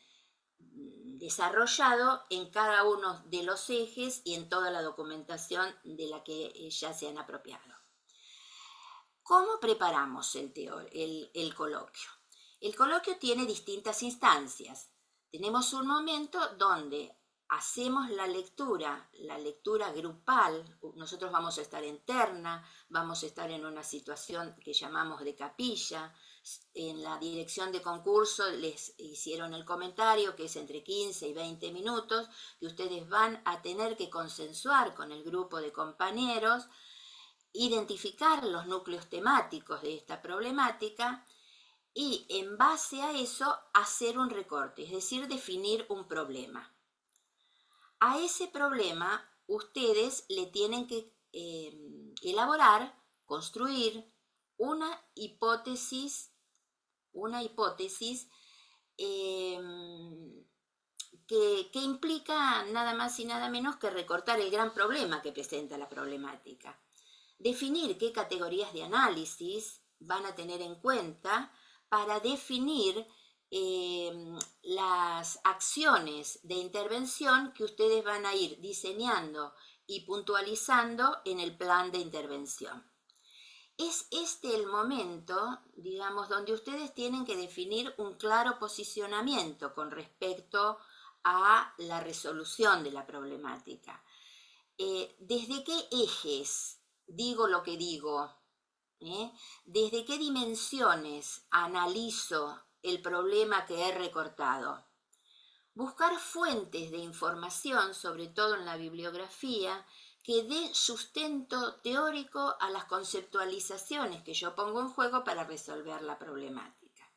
desarrollado en cada uno de los ejes y en toda la documentación de la que ya se han apropiado. ¿Cómo preparamos el coloquio? El coloquio tiene distintas instancias. Tenemos un momento donde hacemos la lectura grupal. Nosotros vamos a estar en terna, vamos a estar en una situación que llamamos de capilla. En la dirección de concurso les hicieron el comentario que es entre 15 y 20 minutos, que ustedes van a tener que consensuar con el grupo de compañeros, identificar los núcleos temáticos de esta problemática y en base a eso hacer un recorte, es decir, definir un problema. A ese problema ustedes le tienen que elaborar, construir una hipótesis que implica nada más y nada menos que recortar el gran problema que presenta la problemática. Definir qué categorías de análisis van a tener en cuenta para definir las acciones de intervención que ustedes van a ir diseñando y puntualizando en el plan de intervención. Es este el momento, digamos, donde ustedes tienen que definir un claro posicionamiento con respecto a la resolución de la problemática. ¿Desde qué ejes digo lo que digo? ¿Desde qué dimensiones analizo el problema que he recortado? Buscar fuentes de información, sobre todo en la bibliografía, que dé sustento teórico a las conceptualizaciones que yo pongo en juego para resolver la problemática.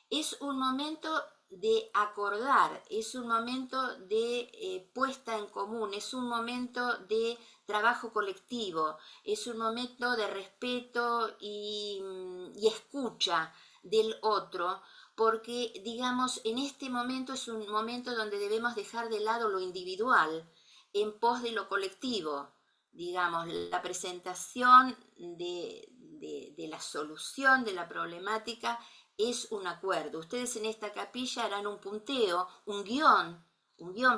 Es un momento de acordar, es un momento de puesta en común, es un momento de trabajo colectivo, es un momento de respeto y escucha del otro, porque, digamos, en este momento es un momento donde debemos dejar de lado lo individual en pos de lo colectivo. Digamos, la presentación de la solución de la problemática es un acuerdo. Ustedes en esta capilla harán un punteo, un guión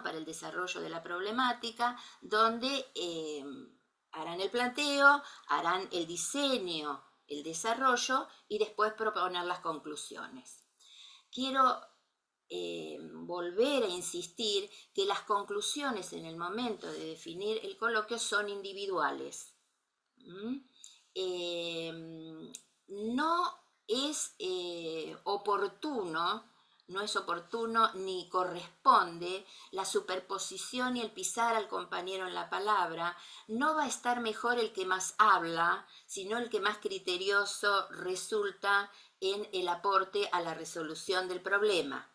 para el desarrollo de la problemática, donde harán el planteo, harán el diseño, el desarrollo y después proponer las conclusiones. Quiero volver a insistir que las conclusiones en el momento de definir el coloquio son individuales. No es oportuno ni corresponde la superposición y el pisar al compañero en la palabra. No va a estar mejor el que más habla, sino el que más criterioso resulta en el aporte a la resolución del problema.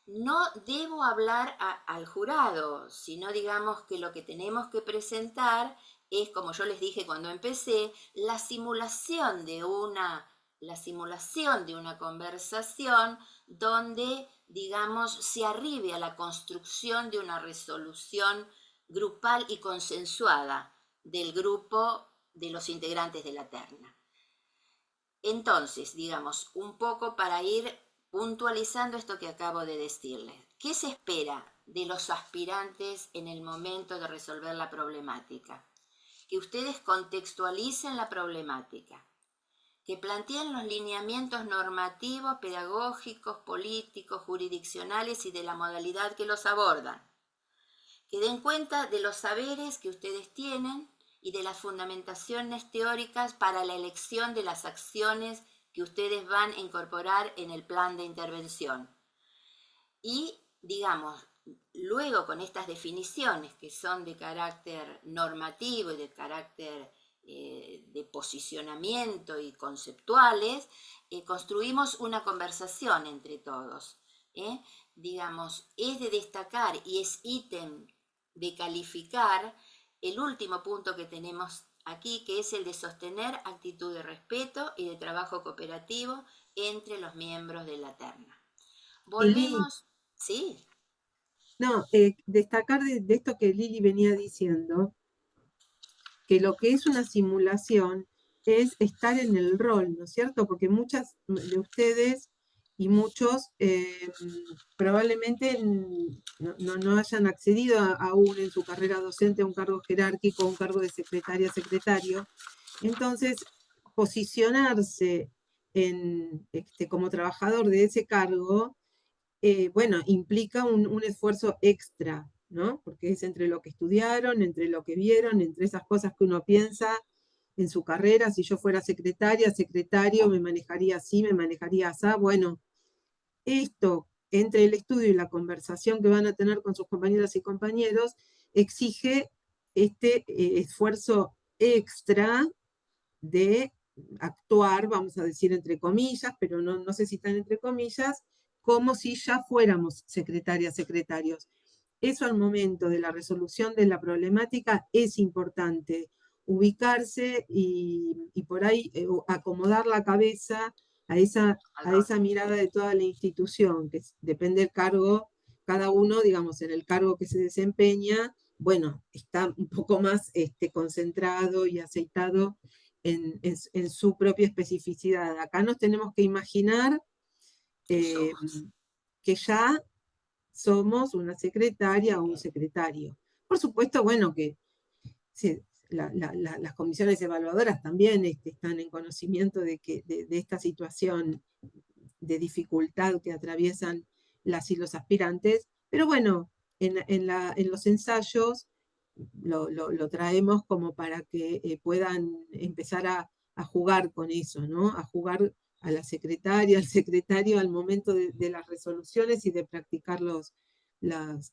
No debo hablar al jurado, sino digamos que lo que tenemos que presentar es, como yo les dije cuando empecé, la simulación de una la simulación de una conversación donde, digamos, se arribe a la construcción de una resolución grupal y consensuada del grupo de los integrantes de la terna. Entonces, digamos, un poco para ir puntualizando esto que acabo de decirles. ¿Qué se espera de los aspirantes en el momento de resolver la problemática? Que ustedes contextualicen la problemática, que planteen los lineamientos normativos, pedagógicos, políticos, jurisdiccionales y de la modalidad que los abordan, que den cuenta de los saberes que ustedes tienen y de las fundamentaciones teóricas para la elección de las acciones que ustedes van a incorporar en el plan de intervención. Y, digamos, luego con estas definiciones que son de carácter normativo y de carácter de posicionamiento y conceptuales, construimos una conversación entre todos. Digamos, es de destacar y es ítem de calificar el último punto que tenemos aquí, que es el de sostener actitud de respeto y de trabajo cooperativo entre los miembros de la terna. Volvemos, ¿sí? No, destacar de esto que Lili venía diciendo, que lo que es una simulación es estar en el rol, ¿no es cierto? Porque muchas de ustedes y muchos probablemente no hayan accedido aún en su carrera docente a un cargo jerárquico, a un cargo de secretaria, secretario. Entonces, posicionarse como trabajador de ese cargo, bueno, implica un esfuerzo extra, ¿no? Porque es entre lo que estudiaron, entre lo que vieron, entre esas cosas que uno piensa en su carrera. Si yo fuera secretaria, secretario, me manejaría así, me manejaría así. Bueno, esto, entre el estudio y la conversación que van a tener con sus compañeras y compañeros, exige este esfuerzo extra de actuar, vamos a decir entre comillas, pero no sé si están entre comillas, como si ya fuéramos secretarias, secretarios. Eso al momento de la resolución de la problemática es importante, ubicarse y por ahí acomodar la cabeza a esa mirada de toda la institución, que depende del cargo, cada uno, digamos, en el cargo que se desempeña, bueno, está un poco más concentrado y aceitado en su propia especificidad. Acá nos tenemos que imaginar que ya somos una secretaria o un secretario. Por supuesto, bueno, que las comisiones evaluadoras también están en conocimiento de esta situación de dificultad que atraviesan las y los aspirantes, pero bueno, en los ensayos lo traemos como para que puedan empezar a jugar con eso, ¿no? A jugar a la secretaria, al secretario al momento de las resoluciones y de practicar las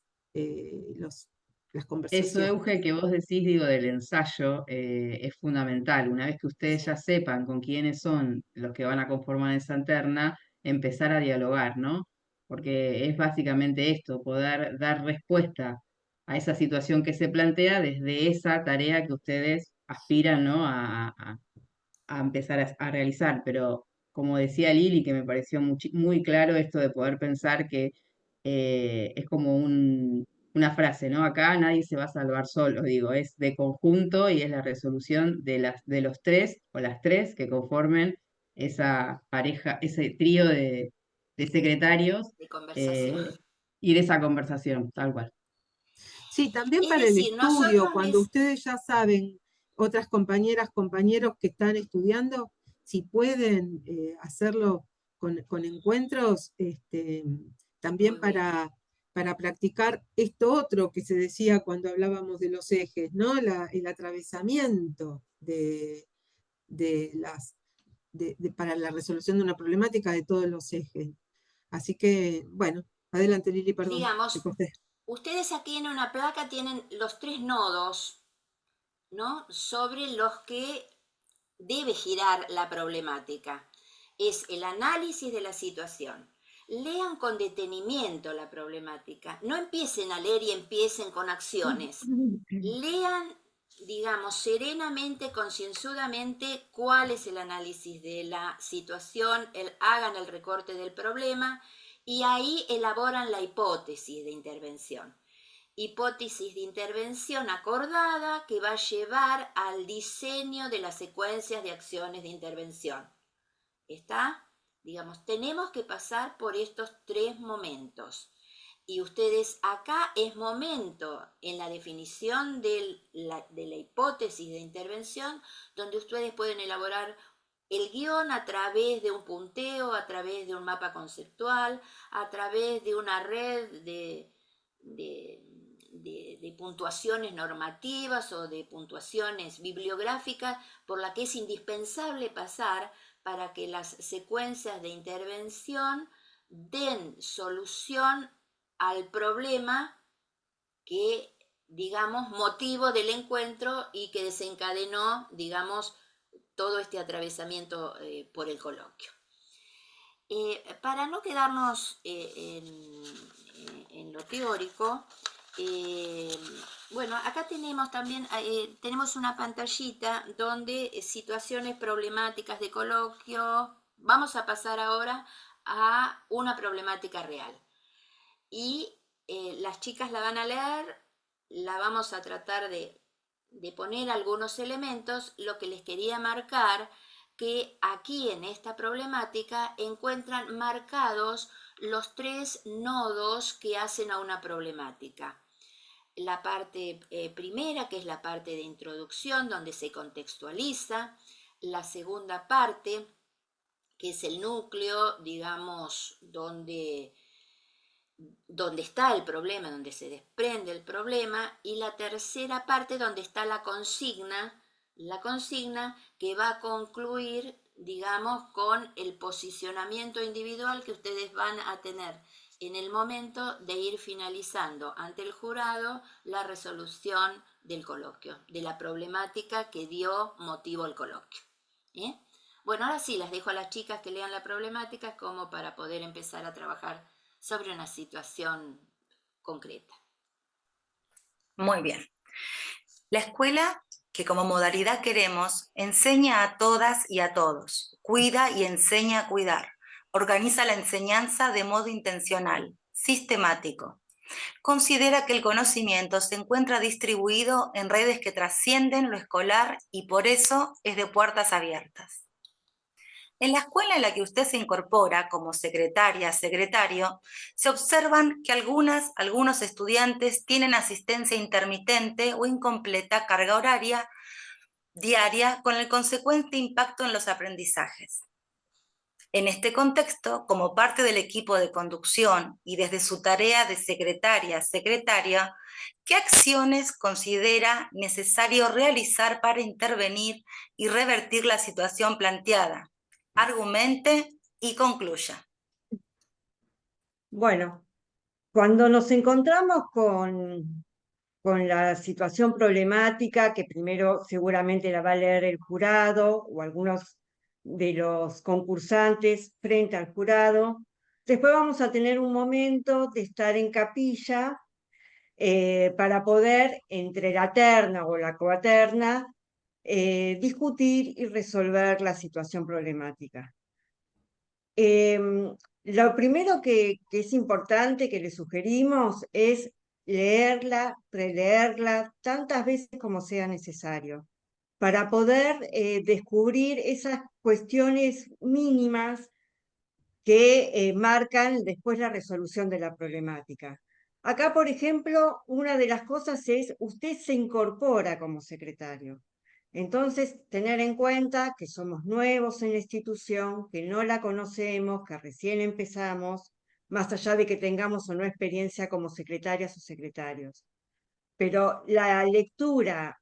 conversaciones. Eso, Euge, que vos decís, digo, del ensayo, es fundamental. Una vez que ustedes ya sepan con quiénes son los que van a conformar esa terna, empezar a dialogar, ¿no? Porque es básicamente esto, poder dar respuesta a esa situación que se plantea desde esa tarea que ustedes aspiran, ¿no? A empezar a realizar. Pero como decía Lili, que me pareció muy claro esto de poder pensar que es como una frase, ¿no? Acá nadie se va a salvar solo, digo, es de conjunto y es la resolución de los tres o las tres que conformen esa pareja, ese trío de secretarios De conversación. y de esa conversación, tal cual. Sí, también Es para decir, el estudio, nosotros cuando ustedes ya saben, otras compañeras, compañeros que están estudiando, si pueden hacerlo con encuentros, también para practicar esto otro que se decía cuando hablábamos de los ejes, ¿no? El atravesamiento para la resolución de una problemática de todos los ejes. Así que, bueno, adelante Lili, perdón. Digamos, ustedes aquí en una placa tienen los 3 nodos, ¿no? Sobre los que debe girar la problemática. Es el análisis de la situación. Lean con detenimiento la problemática. No empiecen a leer y empiecen con acciones. Lean digamos, serenamente, concienzudamente, cuál es el análisis de la situación, hagan el recorte del problema y ahí elaboran la hipótesis de intervención. Hipótesis de intervención acordada que va a llevar al diseño de las secuencias de acciones de intervención. ¿Está? Digamos, tenemos que pasar por estos 3 momentos. Y ustedes, acá es momento en la definición de la hipótesis de intervención, donde ustedes pueden elaborar el guión a través de un punteo, a través de un mapa conceptual, a través de una red de puntuaciones normativas o de puntuaciones bibliográficas por la que es indispensable pasar para que las secuencias de intervención den solución al problema que, digamos, motivo del encuentro y que desencadenó, digamos, todo este atravesamiento por el coloquio. Para no quedarnos en lo teórico, bueno, acá tenemos también tenemos una pantallita donde situaciones problemáticas de coloquio. Vamos a pasar ahora a una problemática real. Y las chicas la van a leer, la vamos a tratar de poner algunos elementos. Lo que les quería marcar, que aquí en esta problemática encuentran marcados los 3 nodos que hacen a una problemática. La parte primera, que es la parte de introducción, donde se contextualiza. La segunda parte, que es el núcleo, digamos, donde está el problema, donde se desprende el problema. Y la tercera parte, donde está la consigna que va a concluir, digamos, con el posicionamiento individual que ustedes van a tener en el momento de ir finalizando ante el jurado la resolución del coloquio, de la problemática que dio motivo al coloquio. Bueno, ahora sí, las dejo a las chicas que lean la problemática como para poder empezar a trabajar sobre una situación concreta. Muy bien. La escuela que como modalidad queremos enseña a todas y a todos, cuida y enseña a cuidar, organiza la enseñanza de modo intencional, sistemático. Considera que el conocimiento se encuentra distribuido en redes que trascienden lo escolar y por eso es de puertas abiertas. En la escuela en la que usted se incorpora como secretaria, secretario, se observan que algunos estudiantes tienen asistencia intermitente o incompleta carga horaria diaria con el consecuente impacto en los aprendizajes. En este contexto, como parte del equipo de conducción y desde su tarea de secretaria, secretario, ¿qué acciones considera necesario realizar para intervenir y revertir la situación planteada? Argumente y concluya. Bueno, cuando nos encontramos con la situación problemática, que primero seguramente la va a leer el jurado o algunos de los concursantes frente al jurado, después vamos a tener un momento de estar en capilla para poder, entre la terna o la coaterna, discutir y resolver la situación problemática. Lo primero que es importante que le sugerimos es leerla, releerla tantas veces como sea necesario, para poder descubrir esas cuestiones mínimas que marcan después la resolución de la problemática. Acá, por ejemplo, una de las cosas es, usted se incorpora como secretario. Entonces, tener en cuenta que somos nuevos en la institución, que no la conocemos, que recién empezamos, más allá de que tengamos o no experiencia como secretarias o secretarios. Pero la lectura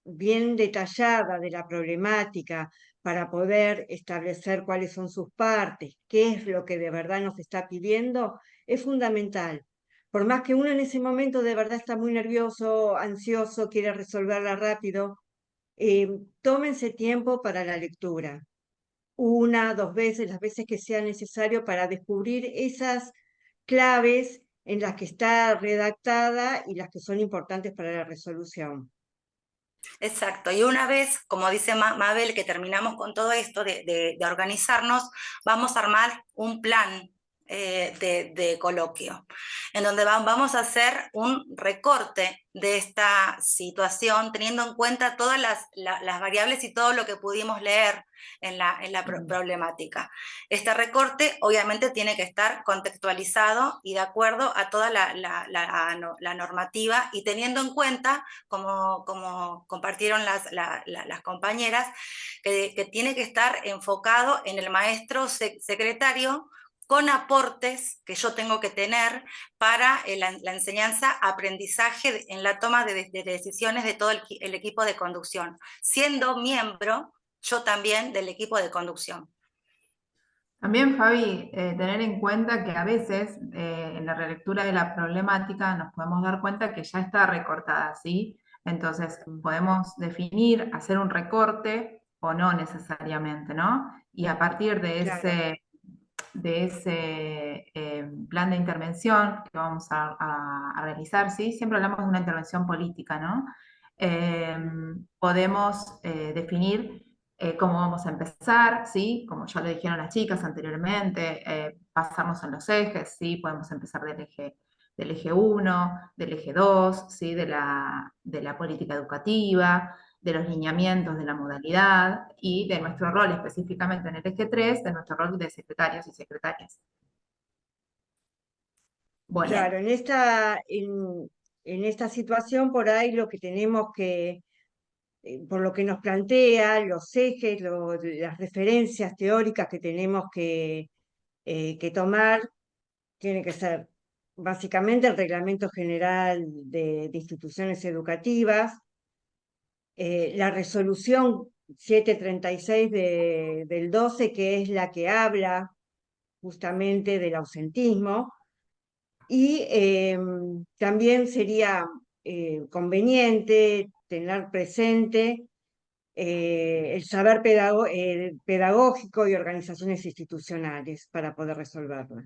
bien detallada de la problemática para poder establecer cuáles son sus partes, qué es lo que de verdad nos está pidiendo, es fundamental. Por más que uno en ese momento de verdad está muy nervioso, ansioso, quiere resolverla rápido, tómense tiempo para la lectura. 1, 2 veces, las veces que sea necesario para descubrir esas claves en las que está redactada y las que son importantes para la resolución. Exacto, y una vez, como dice Mabel, que terminamos con todo esto de organizarnos, vamos a armar un plan de coloquio, en donde vamos a hacer un recorte de esta situación, teniendo en cuenta todas las variables y todo lo que pudimos leer en la problemática. Este recorte obviamente tiene que estar contextualizado y de acuerdo a toda la normativa y teniendo en cuenta, como compartieron las compañeras, que tiene que estar enfocado en el maestro secretario con aportes que yo tengo que tener para la enseñanza, aprendizaje en la toma de decisiones de todo el equipo de conducción, siendo miembro yo también del equipo de conducción. También, Fabi, tener en cuenta que a veces en la relectura de la problemática nos podemos dar cuenta que ya está recortada, ¿sí? Entonces podemos definir, hacer un recorte o no necesariamente, ¿no? Y a partir de Claro. ese plan de intervención que vamos a realizar, ¿sí? Siempre hablamos de una intervención política, ¿no? Podemos definir cómo vamos a empezar, ¿sí? Como ya lo dijeron las chicas anteriormente, pasarnos en los ejes, ¿sí? Podemos empezar del eje 1, del eje 2, ¿sí? de la política educativa, de los lineamientos de la modalidad y de nuestro rol específicamente en el eje 3, de nuestro rol de secretarios y secretarias. Bueno. Claro, en esta situación por ahí lo que tenemos que, por lo que nos plantea, los ejes, las referencias teóricas que tenemos que tomar, tiene que ser básicamente el Reglamento General de Instituciones Educativas, la resolución 736 del 12, que es la que habla justamente del ausentismo, y también sería conveniente tener presente el saber pedagógico y organizaciones institucionales para poder resolverla.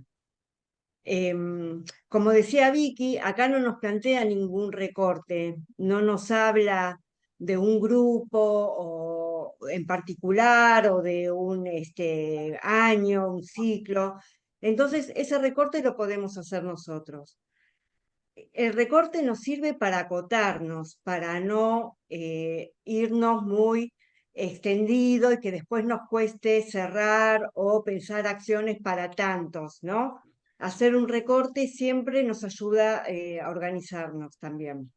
Como decía Vicky, acá no nos plantea ningún recorte, no nos habla de un grupo o en particular o de un año, un ciclo. Entonces, ese recorte lo podemos hacer nosotros. El recorte nos sirve para acotarnos, para no irnos muy extendido y que después nos cueste cerrar o pensar acciones para tantos, ¿no? Hacer un recorte siempre nos ayuda a organizarnos también.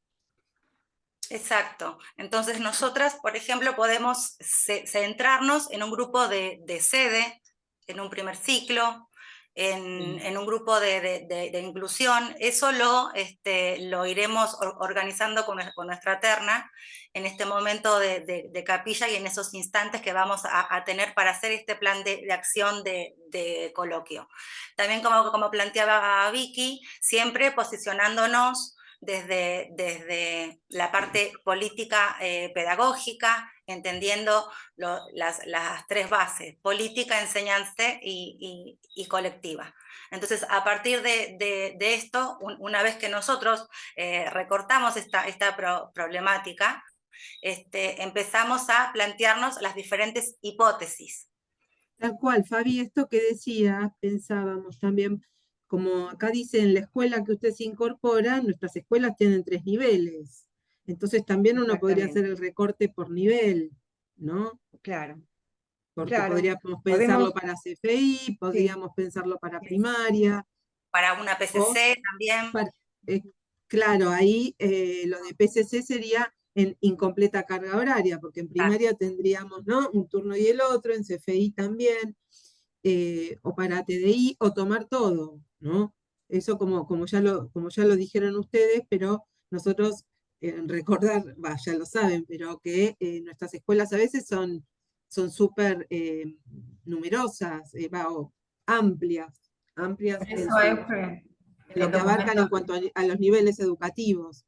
Exacto. Entonces nosotras, por ejemplo, podemos centrarnos en un grupo de sede, en un primer ciclo, en un grupo de inclusión. Eso lo iremos organizando con nuestra terna en este momento de capilla y en esos instantes que vamos a tener para hacer este plan de acción de coloquio. También como planteaba Vicky, siempre posicionándonos desde la parte política pedagógica, entendiendo las tres bases, política, enseñanza y colectiva. Entonces, a partir de esto, una vez que nosotros recortamos esta problemática, empezamos a plantearnos las diferentes hipótesis. Tal cual, Fabi, esto que decía, pensábamos también, como acá dice en la escuela que usted se incorpora, nuestras escuelas tienen 3 niveles. Entonces también uno podría hacer el recorte por nivel, ¿no? Claro. Porque podríamos pensarlo para CFI, podríamos sí. pensarlo para primaria. Para una PCC también. Claro, ahí lo de PCC sería en incompleta carga horaria, porque en primaria tendríamos, ¿no?, un turno y el otro, en CFI también, o para TDI, o tomar todo, ¿no? Eso como ya lo dijeron ustedes, pero nosotros recordar, ya lo saben, pero que nuestras escuelas a veces son súper numerosas, o amplias Eso es lo que abarcan en cuanto a los niveles educativos.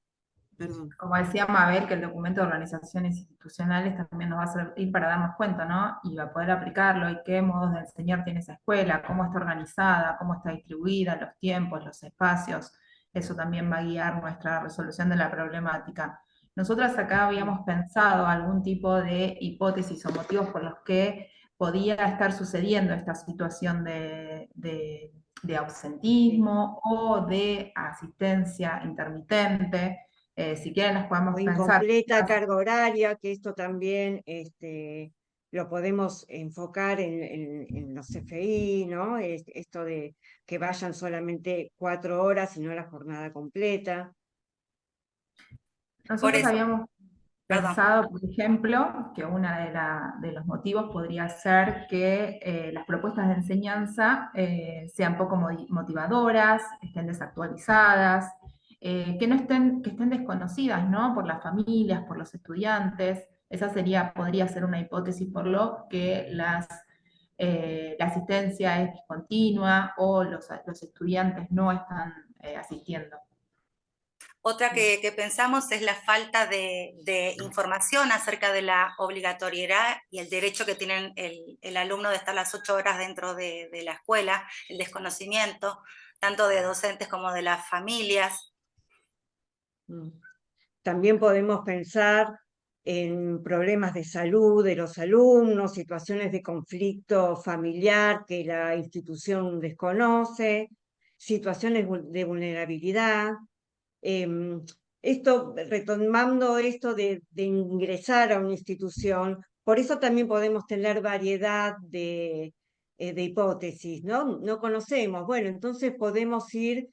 Perdón. Como decía Mabel, que el documento de organizaciones institucionales también nos va a servir para darnos cuenta, ¿no? Y a poder aplicarlo, y qué modos de enseñar tiene esa escuela, cómo está organizada, cómo está distribuida, los tiempos, los espacios. Eso también va a guiar nuestra resolución de la problemática. Nosotras acá habíamos pensado algún tipo de hipótesis o motivos por los que podía estar sucediendo esta situación de ausentismo o de asistencia intermitente. Si quieren las O podemos pensar. incompleta carga horaria, que esto también lo podemos enfocar en los CFI, ¿no? Esto de que vayan solamente 4 horas y no la jornada completa. Nosotros Por eso, habíamos perdón. pensado, por ejemplo, que uno de los motivos podría ser que las propuestas de enseñanza sean poco motivadoras, estén desactualizadas, que estén desconocidas, ¿no? Por las familias, por los estudiantes. Esa podría ser una hipótesis por lo que la asistencia es discontinua o los estudiantes no están asistiendo. Otra que pensamos es la falta de información acerca de la obligatoriedad y el derecho que tienen el alumno de estar las 8 horas dentro de la escuela, el desconocimiento, tanto de docentes como de las familias. También podemos pensar en problemas de salud de los alumnos, situaciones de conflicto familiar que la institución desconoce, situaciones de vulnerabilidad. Retomando esto de ingresar a una institución, por eso también podemos tener variedad de hipótesis, ¿no? No conocemos, bueno, entonces podemos ir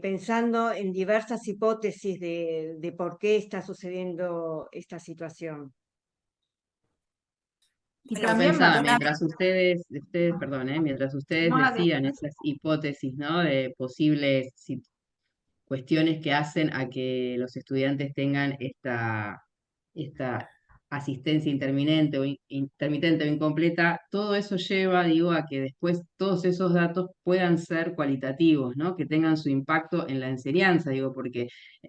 pensando en diversas hipótesis de por qué está sucediendo esta situación. Y Bueno, también pensaba, una- mientras ustedes No, decían esas hipótesis, ¿no? De posibles cuestiones que hacen a que los estudiantes tengan esta asistencia intermitente o incompleta, todo eso lleva, digo, a que después todos esos datos puedan ser cualitativos, ¿no? Que tengan su impacto en la enseñanza, digo, porque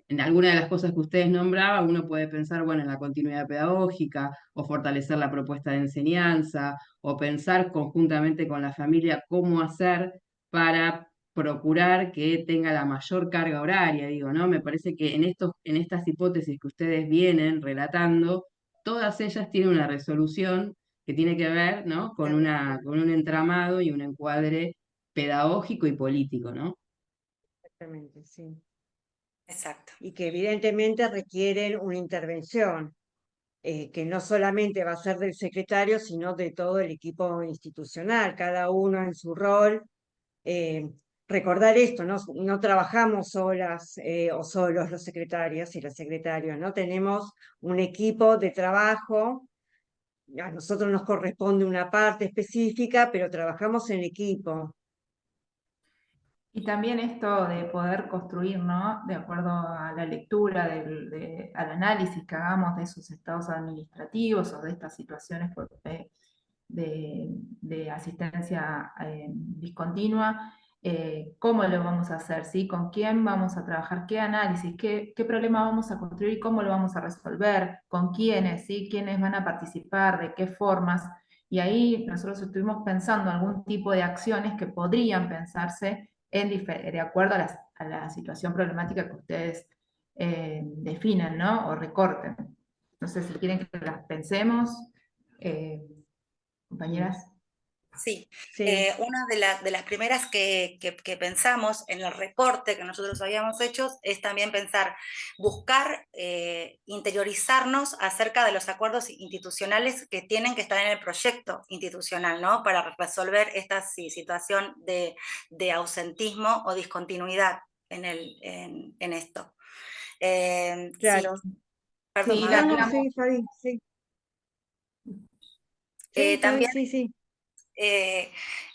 en alguna de las cosas que ustedes nombraban, uno puede pensar, bueno, en la continuidad pedagógica, o fortalecer la propuesta de enseñanza, o pensar conjuntamente con la familia cómo hacer para procurar que tenga la mayor carga horaria, digo, ¿no? Me parece que en estas hipótesis que ustedes vienen relatando, todas ellas tienen una resolución que tiene que ver, ¿no? con un entramado y un encuadre pedagógico y político, ¿no? Exactamente, sí. Exacto. Y que evidentemente requieren una intervención, que no solamente va a ser del secretario, sino de todo el equipo institucional, cada uno en su rol. Recordar esto, no trabajamos solas o solos los secretarios y los secretarios, ¿no? Tenemos un equipo de trabajo, a nosotros nos corresponde una parte específica, pero trabajamos en equipo. Y también esto de poder construir, ¿no? De acuerdo a la lectura, al análisis que hagamos de esos estados administrativos o de estas situaciones de asistencia discontinua, cómo lo vamos a hacer, ¿sí? Con quién vamos a trabajar, qué análisis, qué problema vamos a construir y cómo lo vamos a resolver, con quiénes, ¿sí? Quiénes van a participar, de qué formas. Y ahí nosotros estuvimos pensando algún tipo de acciones que podrían pensarse de acuerdo a la situación problemática que ustedes definan, ¿no? O recorten. No sé si quieren que las pensemos, compañeras. Sí, Sí. una de las primeras que pensamos en el reporte que nosotros habíamos hecho es también buscar interiorizarnos acerca de los acuerdos institucionales que tienen que estar en el proyecto institucional, ¿no? Para resolver esta situación de ausentismo o discontinuidad en esto. Claro. Sí. Perdón, Sí, Sí, Fabi, sí. también Sí.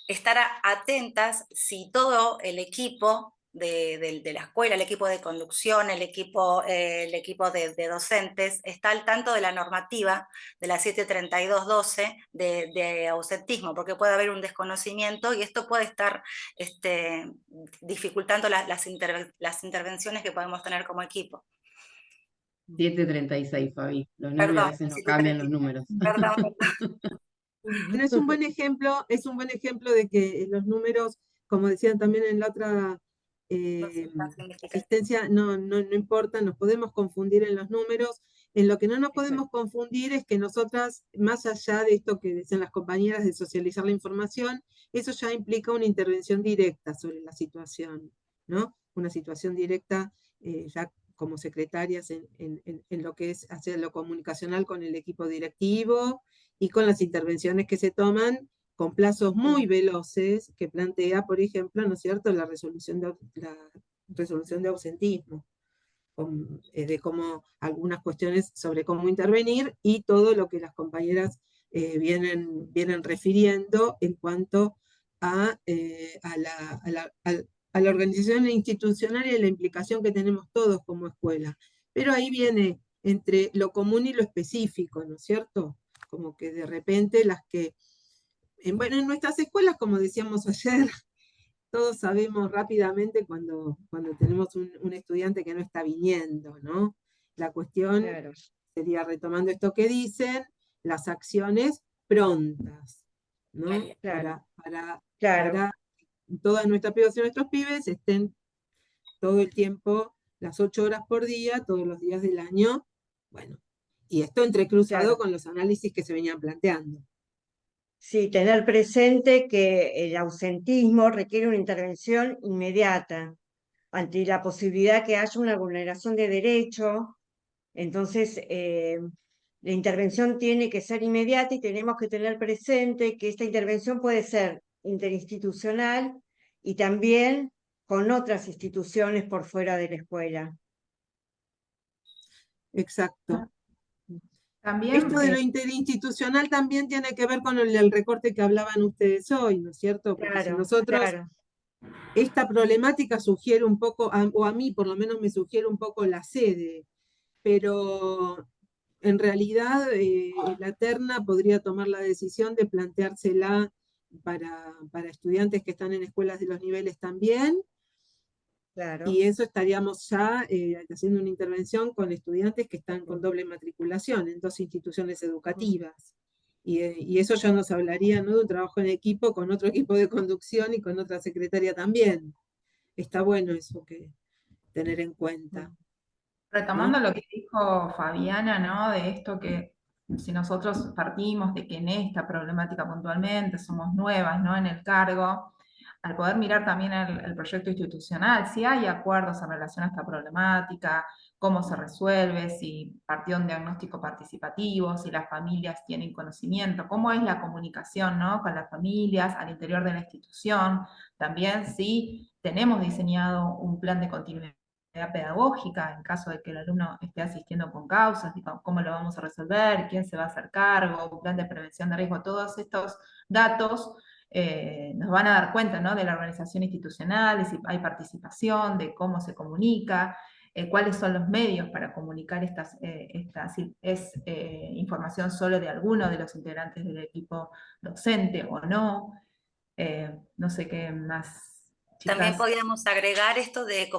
estar atentas si todo el equipo de la escuela, el equipo de conducción, el equipo de docentes, está al tanto de la normativa de la 732.12 de ausentismo, porque puede haber un desconocimiento y esto puede estar dificultando las intervenciones que podemos tener como equipo. 7:36, Fabi. Los nervios a Perdón, veces nos cambian los 7:36. números. Perdón. Bueno, es un buen ejemplo de que los números, como decían también en la otra asistencia, no importa, nos podemos confundir en los números. En lo que no nos podemos confundir es que nosotras, más allá de esto que dicen las compañeras de socializar la información, eso ya implica una intervención directa sobre la situación, ¿no? Una situación directa ya como secretarias en lo que es hacer lo comunicacional con el equipo directivo y con las intervenciones que se toman con plazos muy veloces que plantea, por ejemplo, ¿no es cierto?, la resolución de ausentismo, de cómo algunas cuestiones sobre cómo intervenir y todo lo que las compañeras vienen refiriendo en cuanto a la organización institucional y a la implicación que tenemos todos como escuela. Pero ahí viene entre lo común y lo específico, ¿no es cierto? Como que de repente las que... Bueno, en nuestras escuelas, como decíamos ayer, todos sabemos rápidamente cuando tenemos un estudiante que no está viniendo, ¿no? La cuestión sería, retomando esto que dicen, las acciones prontas, ¿no? Para toda nuestra privación, nuestros pibes estén todo el tiempo, las 8 horas por día, todos los días del año, bueno, y esto entrecruzado con los análisis que se venían planteando. Sí, tener presente que el ausentismo requiere una intervención inmediata ante la posibilidad que haya una vulneración de derecho. Entonces, la intervención tiene que ser inmediata y tenemos que tener presente que esta intervención puede ser interinstitucional y también con otras instituciones por fuera de la escuela. Exacto. También, esto de lo interinstitucional también tiene que ver con el recorte que hablaban ustedes hoy, ¿no es cierto? Porque si nosotros, esta problemática sugiere un poco, o a mí por lo menos me sugiere un poco la sede, pero en realidad la terna podría tomar la decisión de planteársela para estudiantes que están en escuelas de los niveles también. Y eso estaríamos ya haciendo una intervención con estudiantes que están con doble matriculación en 2 instituciones educativas. Y eso ya nos hablaría, ¿no?, de un trabajo en equipo con otro equipo de conducción y con otra secretaria también. Está bueno eso que tener en cuenta. Retomando lo que dijo Fabiana, ¿no?, de esto que si nosotros partimos de que en esta problemática puntualmente somos nuevas, ¿no?, en el cargo, al poder mirar también el proyecto institucional, si hay acuerdos en relación a esta problemática, cómo se resuelve, si partió un diagnóstico participativo, si las familias tienen conocimiento, cómo es la comunicación, ¿no?, con las familias al interior de la institución, también si tenemos diseñado un plan de continuidad pedagógica en caso de que el alumno esté asistiendo con causas, cómo lo vamos a resolver, quién se va a hacer cargo, un plan de prevención de riesgo, todos estos datos nos van a dar cuenta, ¿no?, de la organización institucional, de si hay participación, de cómo se comunica, cuáles son los medios para comunicar si es información solo de alguno de los integrantes del equipo docente o no. No sé qué más. Chicas. También podríamos agregar esto de,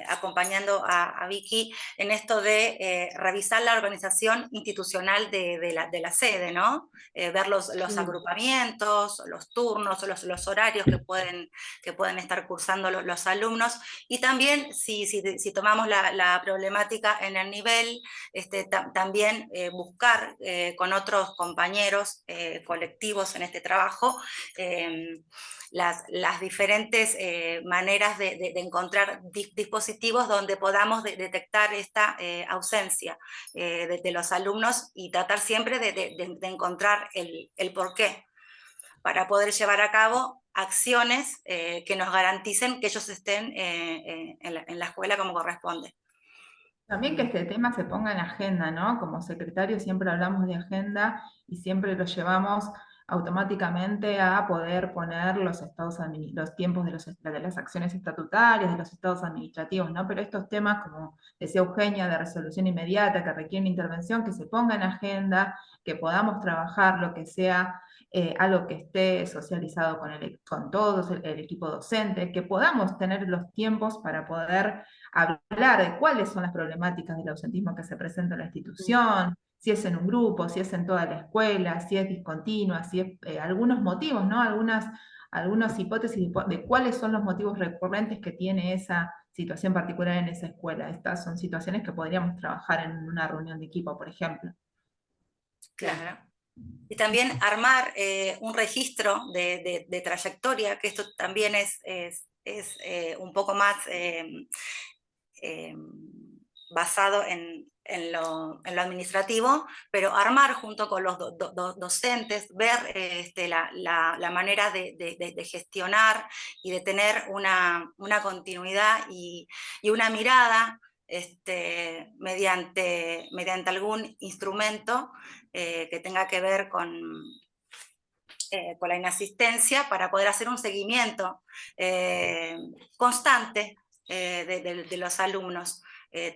acompañando a Vicky, en esto de revisar la organización institucional de la sede, ¿no? Ver los agrupamientos, los turnos, los horarios que pueden estar cursando los alumnos, y también si tomamos la problemática en el nivel, también buscar con otros compañeros colectivos en este trabajo, las diferentes maneras de encontrar dispositivos donde podamos detectar esta ausencia de los alumnos y tratar siempre de encontrar el porqué para poder llevar a cabo acciones que nos garanticen que ellos estén en la escuela como corresponde. También que este tema se ponga en agenda, ¿no? Como secretario siempre hablamos de agenda y siempre lo llevamos automáticamente a poder poner los tiempos de las acciones estatutarias, de los estados administrativos, ¿no? Pero estos temas, como decía Eugenia, de resolución inmediata, que requieren intervención, que se ponga en agenda, que podamos trabajar lo que sea algo que esté socializado con todos, el equipo docente, que podamos tener los tiempos para poder hablar de cuáles son las problemáticas del ausentismo que se presenta en la institución, si es en un grupo, si es en toda la escuela, si es discontinua, si es algunos motivos, ¿no? Algunas algunas hipótesis de cuáles son los motivos recurrentes que tiene esa situación particular en esa escuela. Estas son situaciones que podríamos trabajar en una reunión de equipo, por ejemplo. Claro. Y también armar un registro de trayectoria, que esto también es un poco más basado en lo administrativo, pero armar junto con los docentes, ver la manera de gestionar y de tener una continuidad y una mirada mediante algún instrumento que tenga que ver con la inasistencia, para poder hacer un seguimiento constante de los alumnos,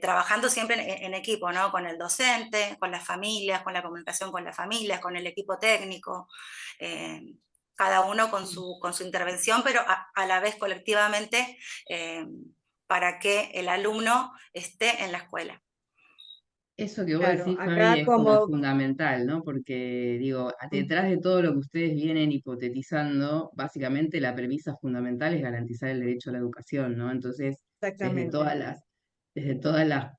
trabajando siempre en equipo, ¿no? Con el docente, con las familias, con la comunicación con las familias, con el equipo técnico, cada uno con su intervención, pero a la vez colectivamente, para que el alumno esté en la escuela. Eso que vos Claro, decís, acá Fabi, es como como, fundamental, ¿no? Porque, digo, detrás de todo lo que ustedes vienen hipotetizando, básicamente la premisa fundamental es garantizar el derecho a la educación, ¿no? Entonces, desde exactamente, desde todas las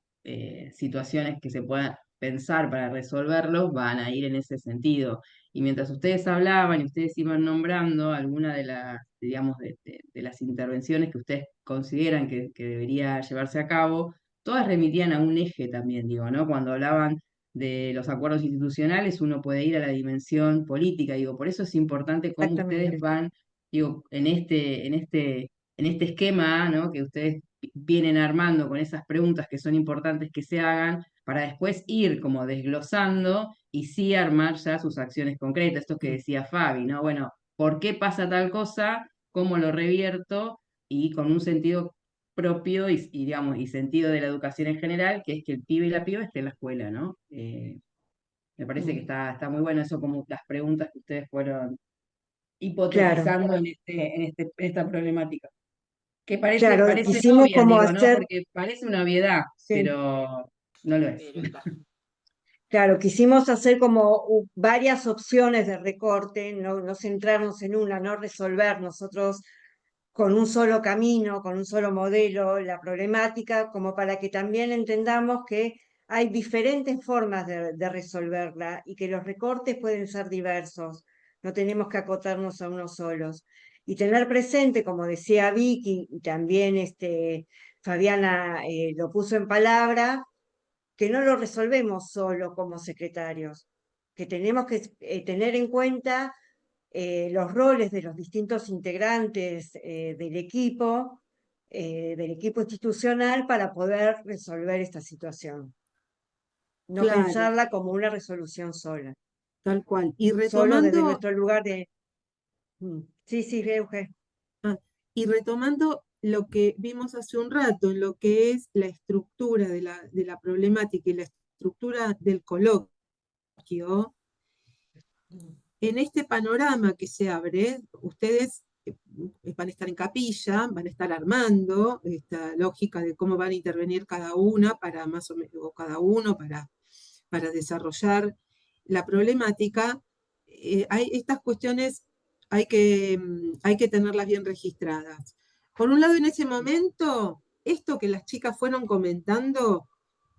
situaciones que se puedan pensar para resolverlos, van a ir en ese sentido. Y mientras ustedes hablaban y ustedes iban nombrando alguna de las, digamos, de las intervenciones que ustedes consideran que debería llevarse a cabo, todas remitían a un eje también, digo, ¿no? Cuando hablaban de los acuerdos institucionales, uno puede ir a la dimensión política, digo, por eso es importante cómo ustedes exactamente. van, digo, en este esquema, ¿no? Que ustedes vienen armando con esas preguntas que son importantes que se hagan, para después ir como desglosando y sí armar ya sus acciones concretas, esto que decía Fabi, ¿no? Bueno, ¿por qué pasa tal cosa? ¿Cómo lo revierto? Y con un sentido propio digamos, y sentido de la educación en general, que es que el pibe y la piba estén en la escuela, ¿no? Me parece que está muy bueno eso, como las preguntas que ustedes fueron Claro, hipotetizando en esta problemática. Que claro, parece quisimos obvia, como digo, ¿no? hacer, Porque parece una obviedad, sí, pero no lo es. Pero claro, claro, quisimos hacer como varias opciones de recorte, no centrarnos en una, no resolver nosotros con un solo camino, con un solo modelo, la problemática, como para que también entendamos que hay diferentes formas de resolverla y que los recortes pueden ser diversos, no tenemos que acotarnos a unos solos. Y tener presente, como decía Vicky, y también Fabiana lo puso en palabra, que no lo resolvemos solo como secretarios, que tenemos que tener en cuenta los roles de los distintos integrantes del equipo institucional para poder resolver esta situación. No Claro, pensarla como una resolución sola, tal cual. Y solo desde retomando, nuestro lugar de... Sí, sí, Euge. ah, y retomando lo que vimos hace un rato, en lo que es la estructura de la problemática y la estructura del coloquio, en este panorama que se abre, ustedes van a estar en capilla, van a estar armando esta lógica de cómo van a intervenir cada una para más o menos, o cada uno para desarrollar la problemática. Estas cuestiones hay que tenerlas bien registradas. Por un lado, en ese momento, esto que las chicas fueron comentando,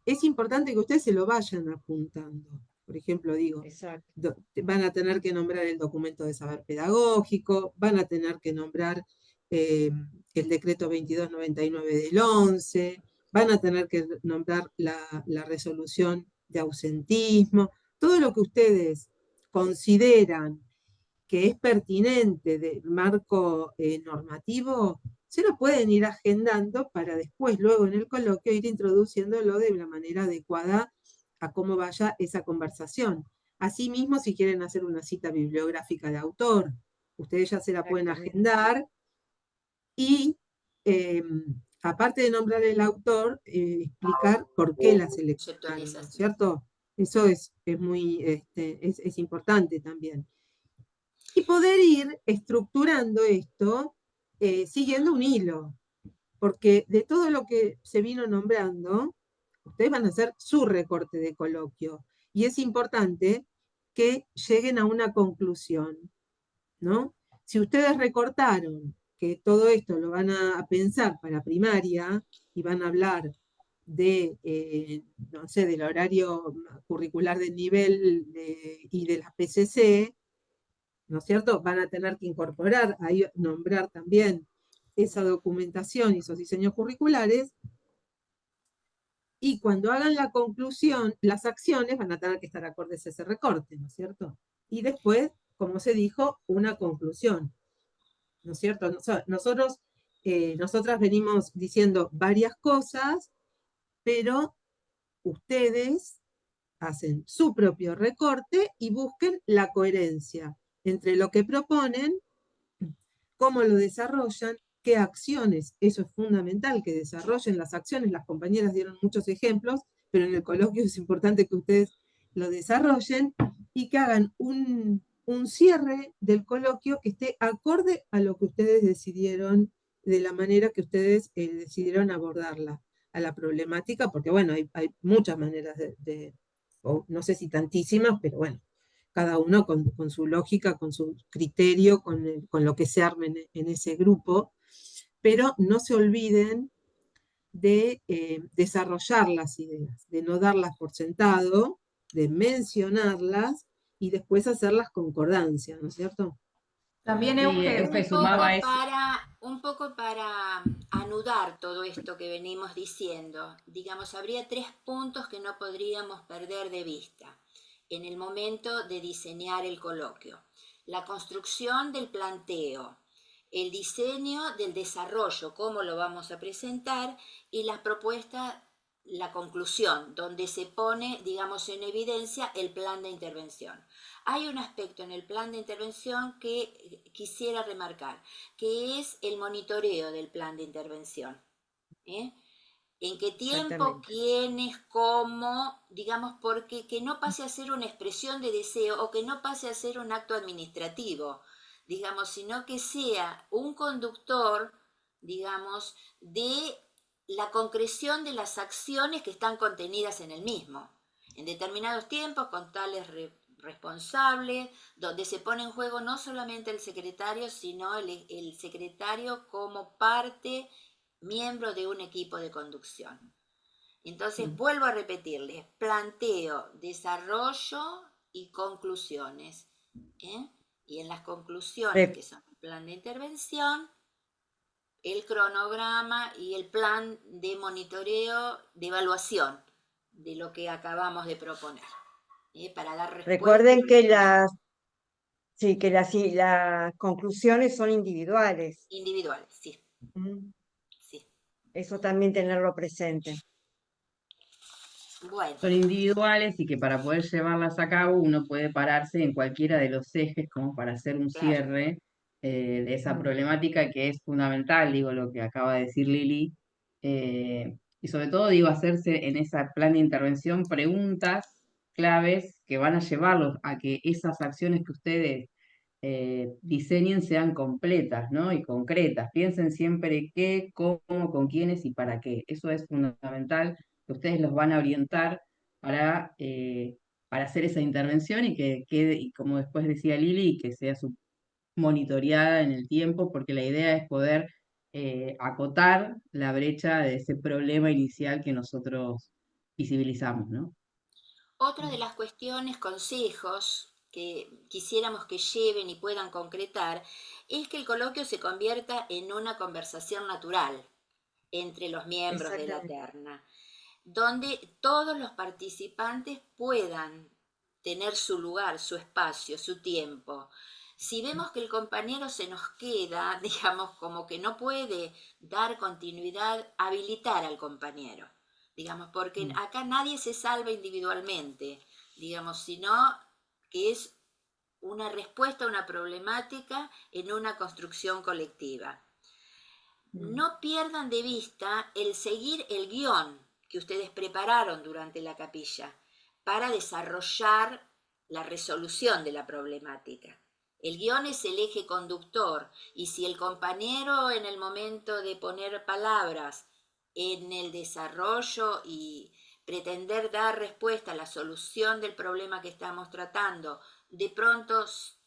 es importante que ustedes se lo vayan apuntando. Por ejemplo, digo, Exacto. van a tener que nombrar el documento de saber pedagógico, van a tener que nombrar el decreto 2299 del 11, van a tener que nombrar la resolución de ausentismo, todo lo que ustedes consideran que es pertinente del marco normativo, se lo pueden ir agendando para después, luego en el coloquio, ir introduciéndolo de la manera adecuada a cómo vaya esa conversación. Asimismo, si quieren hacer una cita bibliográfica de autor, ustedes ya se la pueden agendar y, aparte de nombrar el autor, explicar por qué la seleccionaron, ¿no es cierto? Eso es muy es importante también. Y poder ir estructurando esto siguiendo un hilo, porque de todo lo que se vino nombrando, ustedes van a hacer su recorte de coloquio. Y es importante que lleguen a una conclusión, ¿no? Si ustedes recortaron que todo esto lo van a pensar para primaria y van a hablar de, no sé, del horario curricular del nivel y de las PCC, ¿no es cierto? Van a tener que incorporar, ahí nombrar también esa documentación y esos diseños curriculares, y cuando hagan la conclusión, las acciones van a tener que estar acordes a ese recorte, ¿no es cierto? Y después, como se dijo, una conclusión, ¿no es cierto? Nosotras venimos diciendo varias cosas, pero ustedes hacen su propio recorte y busquen la coherencia entre lo que proponen, cómo lo desarrollan, qué acciones, eso es fundamental, que desarrollen las acciones. Las compañeras dieron muchos ejemplos, pero en el coloquio es importante que ustedes lo desarrollen y que hagan un cierre del coloquio que esté acorde a lo que ustedes decidieron, de la manera que ustedes decidieron abordarla, a la problemática, porque bueno, hay muchas maneras o no sé si tantísimas, pero bueno, cada uno con su lógica, con su criterio, con lo que se armen en ese grupo, pero no se olviden de desarrollar las ideas, de no darlas por sentado, de mencionarlas y después hacer las concordancias, ¿no es cierto? También Sí, Euge, Euge sumaba eso. Un poco para anudar todo esto que venimos diciendo, digamos, habría 3 puntos que no podríamos perder de vista en el momento de diseñar el coloquio. La construcción del planteo, el diseño del desarrollo, cómo lo vamos a presentar, y la propuesta, la conclusión, donde se pone, digamos, en evidencia el plan de intervención. Hay un aspecto en el plan de intervención que quisiera remarcar, que es el monitoreo del plan de intervención. ¿En qué tiempo, quiénes, cómo, digamos, porque que no pase a ser una expresión de deseo o que no pase a ser un acto administrativo, digamos, sino que sea un conductor, digamos, de la concreción de las acciones que están contenidas en el mismo, en determinados tiempos, con tales responsables, donde se pone en juego no solamente el secretario, sino el secretario como parte, miembro de un equipo de conducción. Entonces, vuelvo a repetirles, planteo, desarrollo y conclusiones. Y en las conclusiones, que son el plan de intervención, el cronograma y el plan de monitoreo, de evaluación de lo que acabamos de proponer. Para dar respuesta. Recuerden que las conclusiones son individuales. Individuales, sí. Sí. Eso también tenerlo presente. Bueno. Son individuales y que para poder llevarlas a cabo uno puede pararse en cualquiera de los ejes como para hacer un cierre de esa problemática que es fundamental, digo, lo que acaba de decir Lili. Y sobre todo, digo, hacerse en ese plan de intervención preguntas claves que van a llevarlos a que esas acciones que ustedes diseñen sean completas, ¿no? Y concretas. Piensen siempre qué, cómo, con quiénes y para qué. Eso es fundamental, que ustedes los van a orientar para hacer esa intervención y que quede, y como después decía Lili, que sea monitoreada en el tiempo, porque la idea es poder acotar la brecha de ese problema inicial que nosotros visibilizamos, ¿no? Otra de las cuestiones, consejos que quisiéramos que lleven y puedan concretar, es que el coloquio se convierta en una conversación natural entre los miembros de la terna, donde todos los participantes puedan tener su lugar, su espacio, su tiempo. Si vemos que el compañero se nos queda, digamos, como que no puede dar continuidad, habilitar al compañero, digamos, porque acá nadie se salva individualmente, digamos, sino que es una respuesta a una problemática en una construcción colectiva. No pierdan de vista el seguir el guión que ustedes prepararon durante la capilla para desarrollar la resolución de la problemática. El guión es el eje conductor y si el compañero en el momento de poner palabras en el desarrollo y pretender dar respuesta a la solución del problema que estamos tratando, de pronto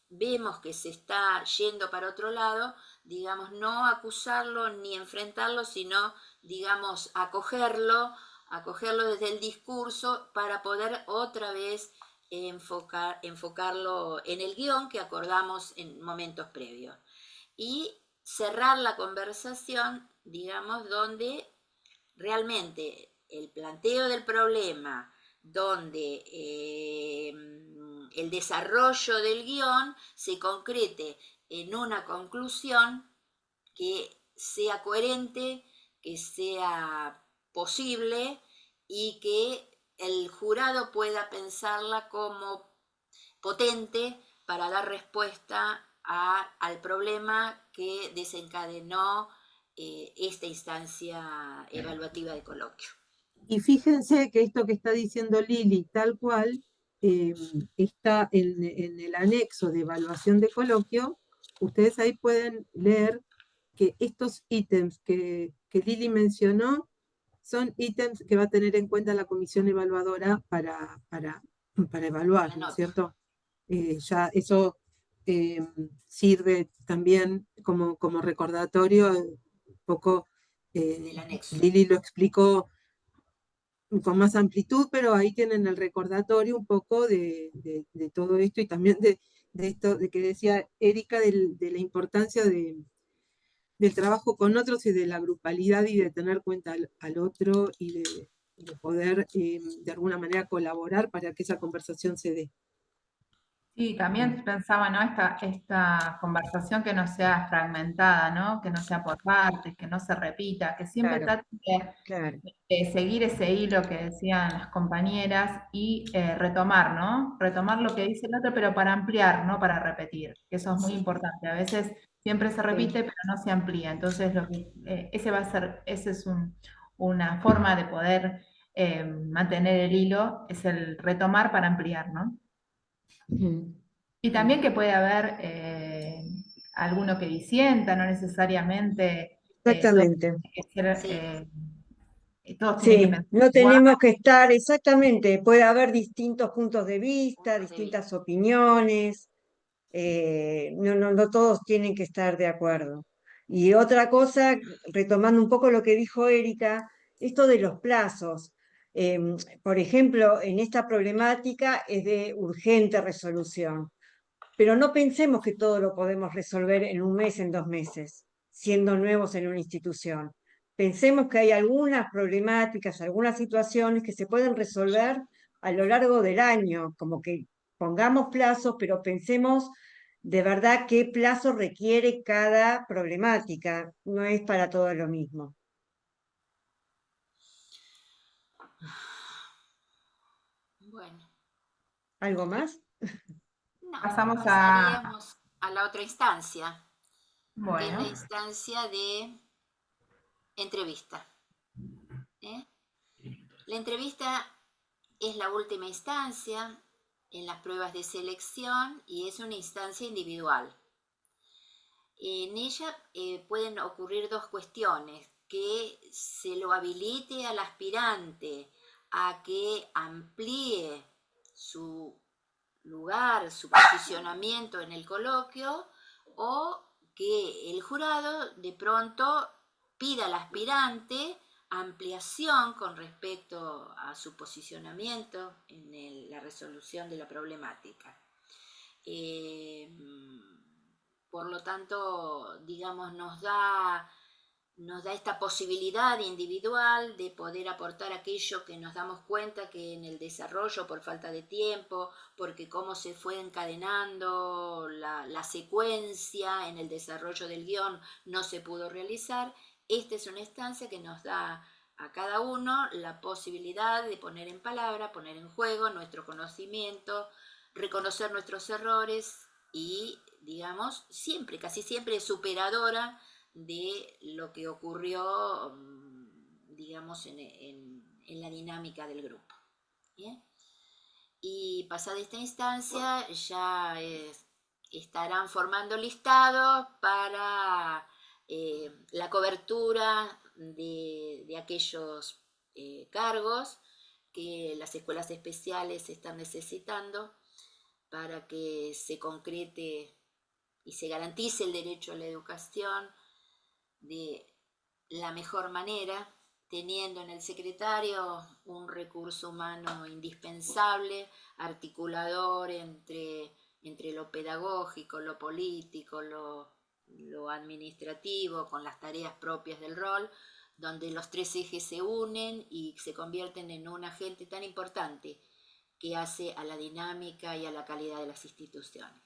vemos que se está yendo para otro lado, digamos, no acusarlo ni enfrentarlo, sino, digamos, acogerlo desde el discurso para poder otra vez enfocarlo en el guión que acordamos en momentos previos. Y cerrar la conversación, digamos, donde realmente el planteo del problema, donde el desarrollo del guión se concrete en una conclusión que sea coherente, que sea posible y que el jurado pueda pensarla como potente para dar respuesta al problema que desencadenó esta instancia evaluativa de coloquio. Y fíjense que esto que está diciendo Lili, tal cual, está en el anexo de evaluación de coloquio. Ustedes ahí pueden leer que estos ítems que Lili mencionó son ítems que va a tener en cuenta la comisión evaluadora para evaluar, ¿no es cierto? Ya eso sirve también como recordatorio, un poco Lili lo explicó con más amplitud, pero ahí tienen el recordatorio un poco de todo esto y también de esto de que decía Erika de la importancia del trabajo con otros y de la grupalidad y de tener cuenta al otro y de poder de alguna manera colaborar para que esa conversación se dé. Sí, también pensaba, ¿no? Esta conversación que no sea fragmentada, ¿no? Que no sea por partes, que no se repita, que siempre Claro, trate claro. de seguir ese hilo que decían las compañeras y retomar, ¿no? Retomar lo que dice el otro, pero para ampliar, no para repetir. Eso es muy importante. A veces siempre se repite, pero no se amplía. Entonces, esa es una forma de poder mantener el hilo, es el retomar para ampliar, ¿no? Y también que puede haber alguno que disienta, no necesariamente Exactamente. todos tienen que Sí, pensar no igual. tenemos que estar exactamente, puede haber distintos puntos de vista, distintas opiniones, no todos tienen que estar de acuerdo. Y otra cosa, retomando un poco lo que dijo Erika, esto de los plazos. Por ejemplo, en esta problemática es de urgente resolución, pero no pensemos que todo lo podemos resolver en un mes, en 2 meses, siendo nuevos en una institución. Pensemos que hay algunas problemáticas, algunas situaciones que se pueden resolver a lo largo del año, como que pongamos plazos, pero pensemos de verdad qué plazo requiere cada problemática. No es para todo lo mismo. Bueno. ¿Algo más? No, Pasamos pasaríamos a la otra instancia, que es Bueno, la instancia de entrevista. La entrevista es la última instancia en las pruebas de selección y es una instancia individual. En ella pueden ocurrir dos cuestiones: que se lo habilite al aspirante a que amplíe su lugar, su posicionamiento en el coloquio, o que el jurado de pronto pida al aspirante ampliación con respecto a su posicionamiento en la resolución de la problemática. Por lo tanto, digamos, nos da esta posibilidad individual de poder aportar aquello que nos damos cuenta que en el desarrollo, por falta de tiempo, porque cómo se fue encadenando la secuencia en el desarrollo del guión no se pudo realizar. Esta es una instancia que nos da a cada uno la posibilidad de poner en palabra, poner en juego nuestro conocimiento, reconocer nuestros errores y, digamos, casi siempre superadora de lo que ocurrió, digamos, en la dinámica del grupo. ¿Bien? Y pasada esta instancia ya estarán formando listados para la cobertura de aquellos cargos que las escuelas especiales están necesitando para que se concrete y se garantice el derecho a la educación de la mejor manera, teniendo en el secretario un recurso humano indispensable, articulador entre lo pedagógico, lo político, lo administrativo, con las tareas propias del rol, donde los tres ejes se unen y se convierten en un agente tan importante que hace a la dinámica y a la calidad de las instituciones.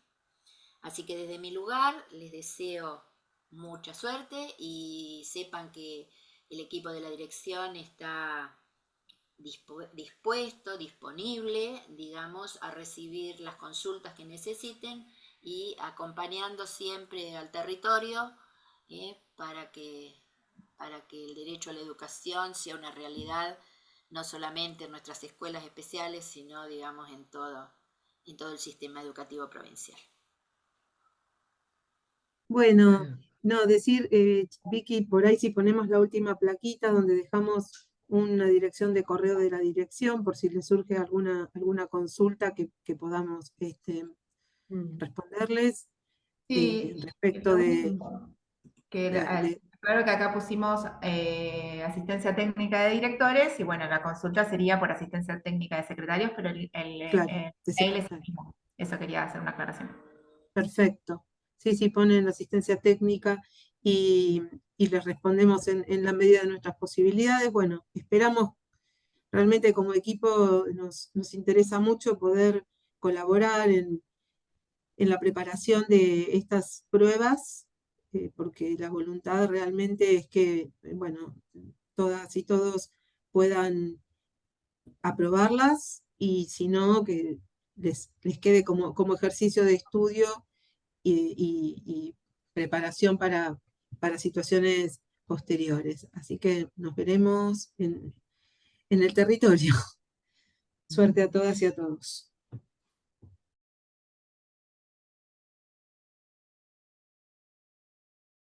Así que desde mi lugar les deseo mucha suerte y sepan que el equipo de la dirección está dispuesto, disponible, digamos, a recibir las consultas que necesiten y acompañando siempre al territorio para que el derecho a la educación sea una realidad, no solamente en nuestras escuelas especiales, sino, digamos, en todo el sistema educativo provincial. Bueno, no, decir, Vicky, por ahí si ponemos la última plaquita donde dejamos una dirección de correo de la dirección, por si les surge alguna consulta que podamos responderles Sí, respecto de... claro que acá pusimos asistencia técnica de directores y bueno, la consulta sería por asistencia técnica de secretarios, pero el Claro, mail de es el secretario. mismo. Eso quería hacer una aclaración. Perfecto. Sí, ponen asistencia técnica y les respondemos en la medida de nuestras posibilidades. Bueno, esperamos realmente como equipo, nos interesa mucho poder colaborar en la preparación de estas pruebas, porque la voluntad realmente es que, bueno, todas y todos puedan aprobarlas y si no, que les quede como ejercicio de estudio y preparación para situaciones posteriores. Así que nos veremos en el territorio. Suerte a todas y a todos.